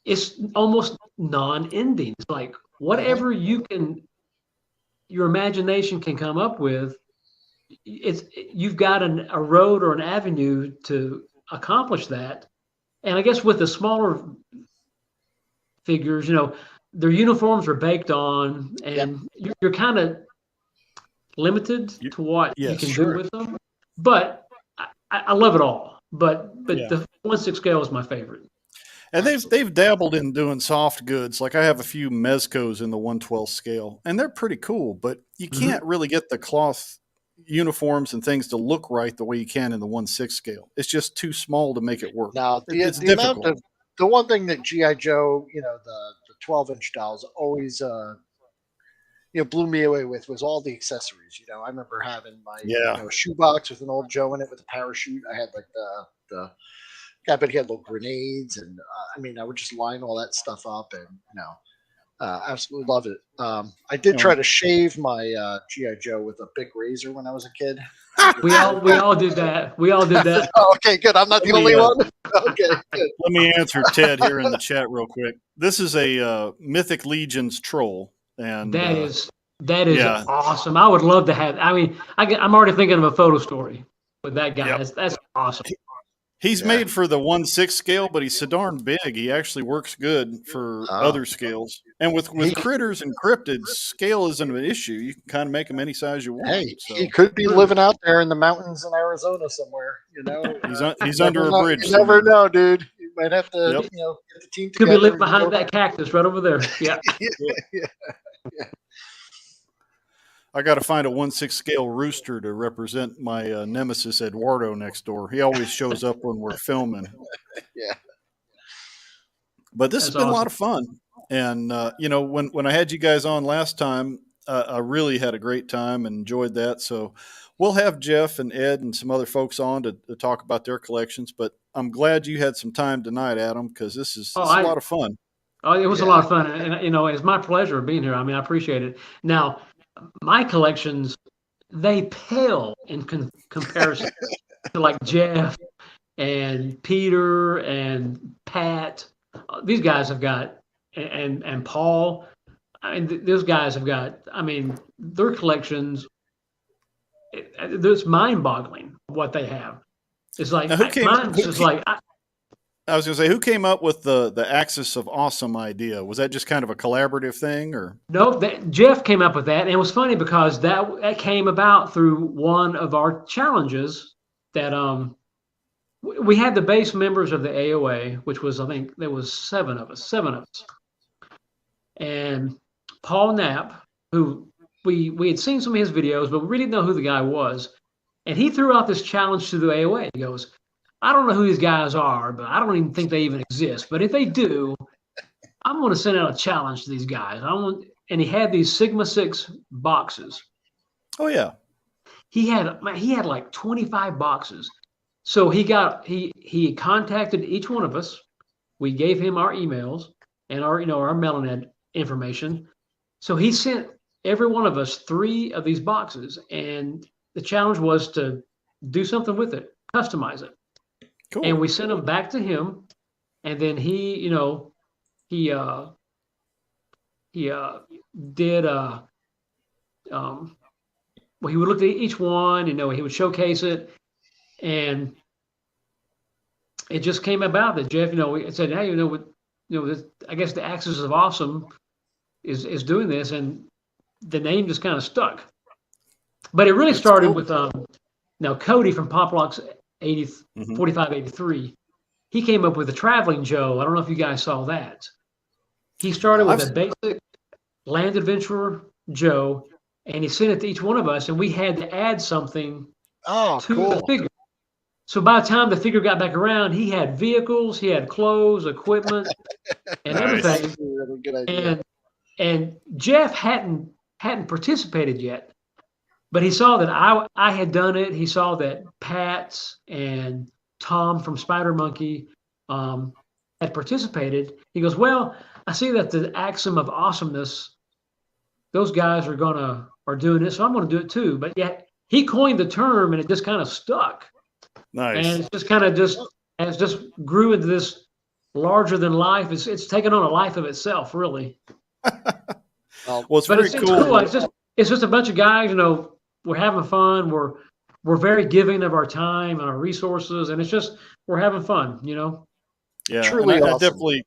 it's almost non-ending. It's like whatever your imagination can come up with, you've got a road or an avenue to accomplish that. And I guess with the smaller figures, their uniforms are baked on, and you're kind of limited to what you can do with them. But I love it all. But the 1/6 scale is my favorite. And they've dabbled in doing soft goods. Like I have a few Mezcos in the 1/12 scale, and they're pretty cool, but you can't really get the cloth uniforms and things to look right the way you can in the 1/6 scale. It's just too small to make it work. Now, the amount of the one thing that G.I. Joe, the 12-inch dolls always blew me away with was all the accessories. I remember having my shoebox with an old Joe in it with a parachute. I had like the but he had little grenades, and I would just line all that stuff up, and absolutely love it. I did try to shave my G.I. Joe with a big razor when I was a kid. We all did that. We all did that. Oh, okay, good. I'm not the only one. Okay, good. Let me answer Ted here in the chat real quick. This is a Mythic Legions troll, and that is awesome. I would love to have. I'm already thinking of a photo story with that guy. Yep. That's awesome. He's made for the 1/6 scale, but he's so darn big. He actually works good for other scales. And with critters and cryptids, scale isn't an issue. You can kind of make them any size you want. Hey, he could be living out there in the mountains in Arizona somewhere. He's under a bridge. You never know, dude. You might have to, get the team together. Could be living behind that cactus right over there. Yeah. Yeah. I got to find a 1/6 scale rooster to represent my nemesis Eduardo next door. He always shows up when we're filming. Yeah. But this has been a lot of fun. And, when I had you guys on last time, I really had a great time and enjoyed that. So we'll have Jeff and Ed and some other folks on to talk about their collections. But I'm glad you had some time tonight, Adam, because this is a lot of fun. Oh, it was a lot of fun, and you know, it's my pleasure being here. I mean, I appreciate it. Now, my collections, they pale in comparison to like Jeff and Peter and Pat. These guys have got, and Paul. I mean, those guys have got. I mean, their collections. It's mind-boggling what they have. It's like mine's just like. I was going to say, who came up with the Axis of Awesome idea? Was that just kind of a collaborative thing, or? No, Jeff came up with that, and it was funny because that came about through one of our challenges that we had the base members of the AOA, which was, I think there was seven of us, and Paul Knapp, who we had seen some of his videos, but we really didn't know who the guy was, and he threw out this challenge to the AOA. He goes, I don't know who these guys are, but I don't even think they even exist. But if they do, I'm going to send out a challenge to these guys. And he had these Sigma 6 boxes. Oh yeah. He had like 25 boxes. So he contacted each one of us. We gave him our emails and our mailing information. So he sent every one of us 3 of these boxes, and the challenge was to do something with it, customize it. Cool. And we sent them back to him, and then he did well, he would look at each one, he would showcase it, and it just came about that Jeff, said, hey, I guess the Axis of Awesome is doing this, and the name just kind of stuck. But it really started with Cody from Poplocks 4583. He came up with a Traveling Joe. I don't know if you guys saw that. He started with a basic Land Adventurer Joe, and he sent it to each one of us, and we had to add something to the figure. So by the time the figure got back around, he had vehicles, he had clothes, equipment, and everything. Good idea. And Jeff hadn't participated yet, but he saw that I had done it. He saw that Pat and Tom from Spider Monkey had participated. He goes, well, I see that the Axiom of Awesomeness, those guys are doing it, so I'm going to do it too. But yet he coined the term, and it just kind of stuck. Nice. And it's just kind of just grew into this larger than life. It's taken on a life of itself, really. Well, it's very cool. It's just a bunch of guys, we're having fun. We're very giving of our time and our resources, and it's just, we're having fun, Yeah, truly awesome.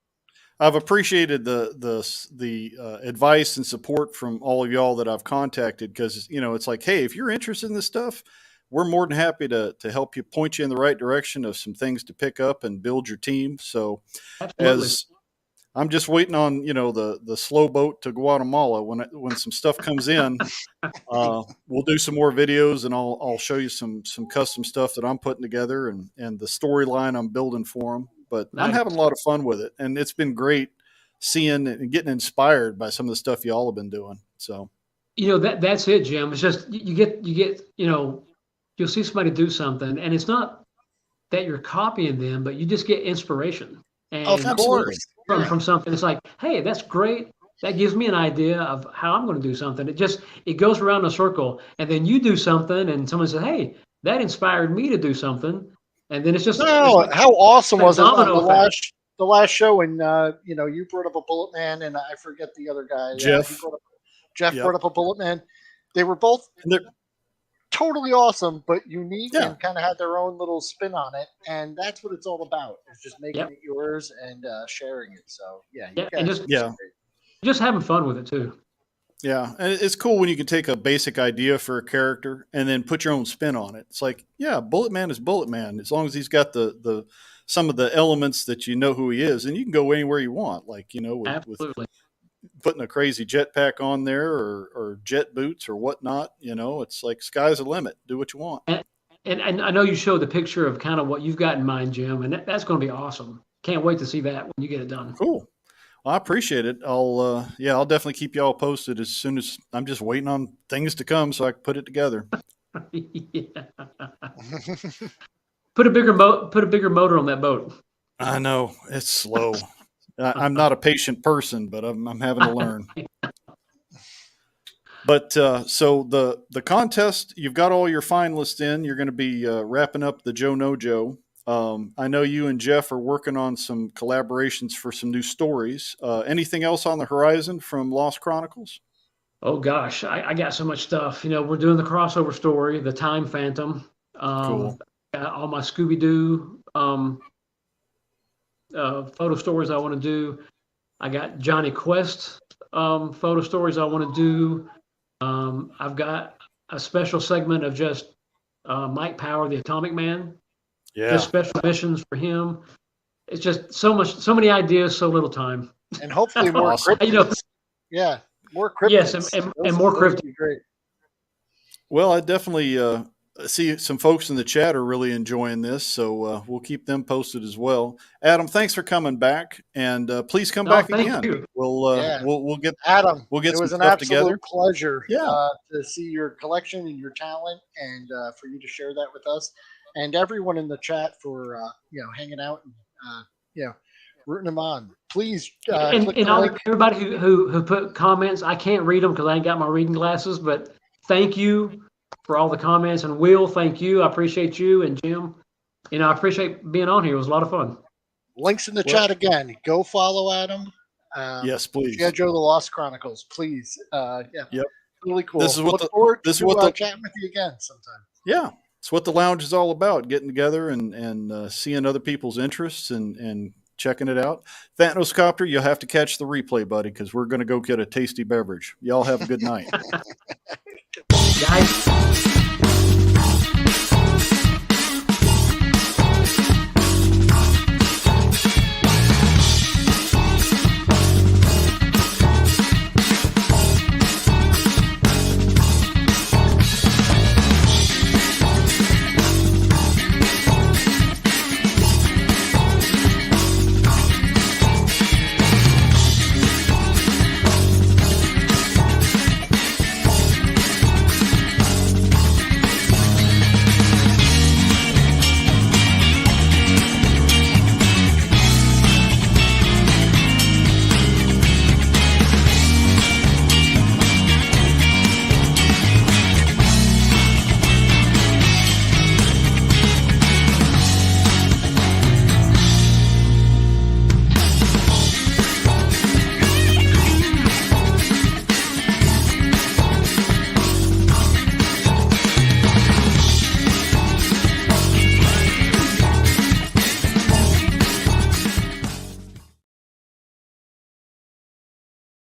I've appreciated the advice and support from all of y'all that I've contacted, because it's like, hey, if you're interested in this stuff, we're more than happy to help you, point you in the right direction of some things to pick up and build your team. So Absolutely. As I'm just waiting on, the slow boat to Guatemala. When some stuff comes in, we'll do some more videos, and I'll show you some custom stuff that I'm putting together and the storyline I'm building for them. But Nice. I'm having a lot of fun with it, and it's been great seeing and getting inspired by some of the stuff y'all have been doing. So, that's it, Jim. It's just you get you'll see somebody do something, and it's not that you're copying them, but you just get inspiration. And Of course. from something. It's like, hey, that's great. That gives me an idea of how I'm going to do something. It goes around a circle, and then you do something, and someone says, hey, that inspired me to do something. And then it's just how awesome was it on effect. the last show when you brought up a Bullet Man, and I forget the other guy. Jeff. Jeff brought up a Bullet Man. They were both totally awesome, but unique and kind of had their own little spin on it, and that's what it's all about. It's just making it yours and sharing it. So just having fun with it too. Yeah, and it's cool when you can take a basic idea for a character and then put your own spin on it. It's like, yeah, Bullet Man is Bullet Man, as long as he's got the some of the elements that who he is, and you can go anywhere you want. Like with putting a crazy jetpack on there or jet boots or whatnot. It's like sky's the limit. Do what you want. And I know you showed the picture of kind of what you've got in mind, Jim, and that's going to be awesome. Can't wait to see that when you get it done. Cool. Well, I appreciate it. I'll definitely keep y'all posted as soon as I'm just waiting on things to come so I can put it together. Put a bigger motor on that boat. I know it's slow. I'm not a patient person, but I'm having to learn. But so the contest, you've got all your finalists in. You're going to be wrapping up the Joe No Joe. I know you and Jeff are working on some collaborations for some new stories. Anything else on the horizon from Lost Chronicles? Oh gosh, I got so much stuff. We're doing the crossover story, the Time Phantom. Cool. Got all my Scooby-Doo photo stories I want to do. I got Johnny Quest photo stories I want to do. I've got a special segment of just Mike Power, the Atomic Man. Yeah. Just special missions for him. It's just so many ideas, so little time. And hopefully more Awesome. cryptids. Yeah, more cryptids. Yes, and more cryptids. Would be great. Well, I definitely see some folks in the chat are really enjoying this, so we'll keep them posted as well. Adam, thanks for coming back, and please come back again. You. We'll get Adam. We'll get it was some an stuff absolute together. pleasure Yeah. to see your collection and your talent, and for you to share that with us, and everyone in the chat for hanging out and rooting them on. Please, and everybody who put comments, I can't read them because I ain't got my reading glasses, but thank you for all the comments. And Will, thank you. I appreciate you, and Jim. I appreciate being on here. It was a lot of fun. Links in the chat again. Go follow Adam. Yes, please. Joe the Lost Chronicles, please. Yep. Really cool. This is what Look forward this to is what chatting with you again sometime. Yeah. It's what the lounge is all about, getting together and seeing other people's interests and checking it out. Thanatos Copter, you'll have to catch the replay, buddy, because we're going to go get a tasty beverage. Y'all have a good night. Guys.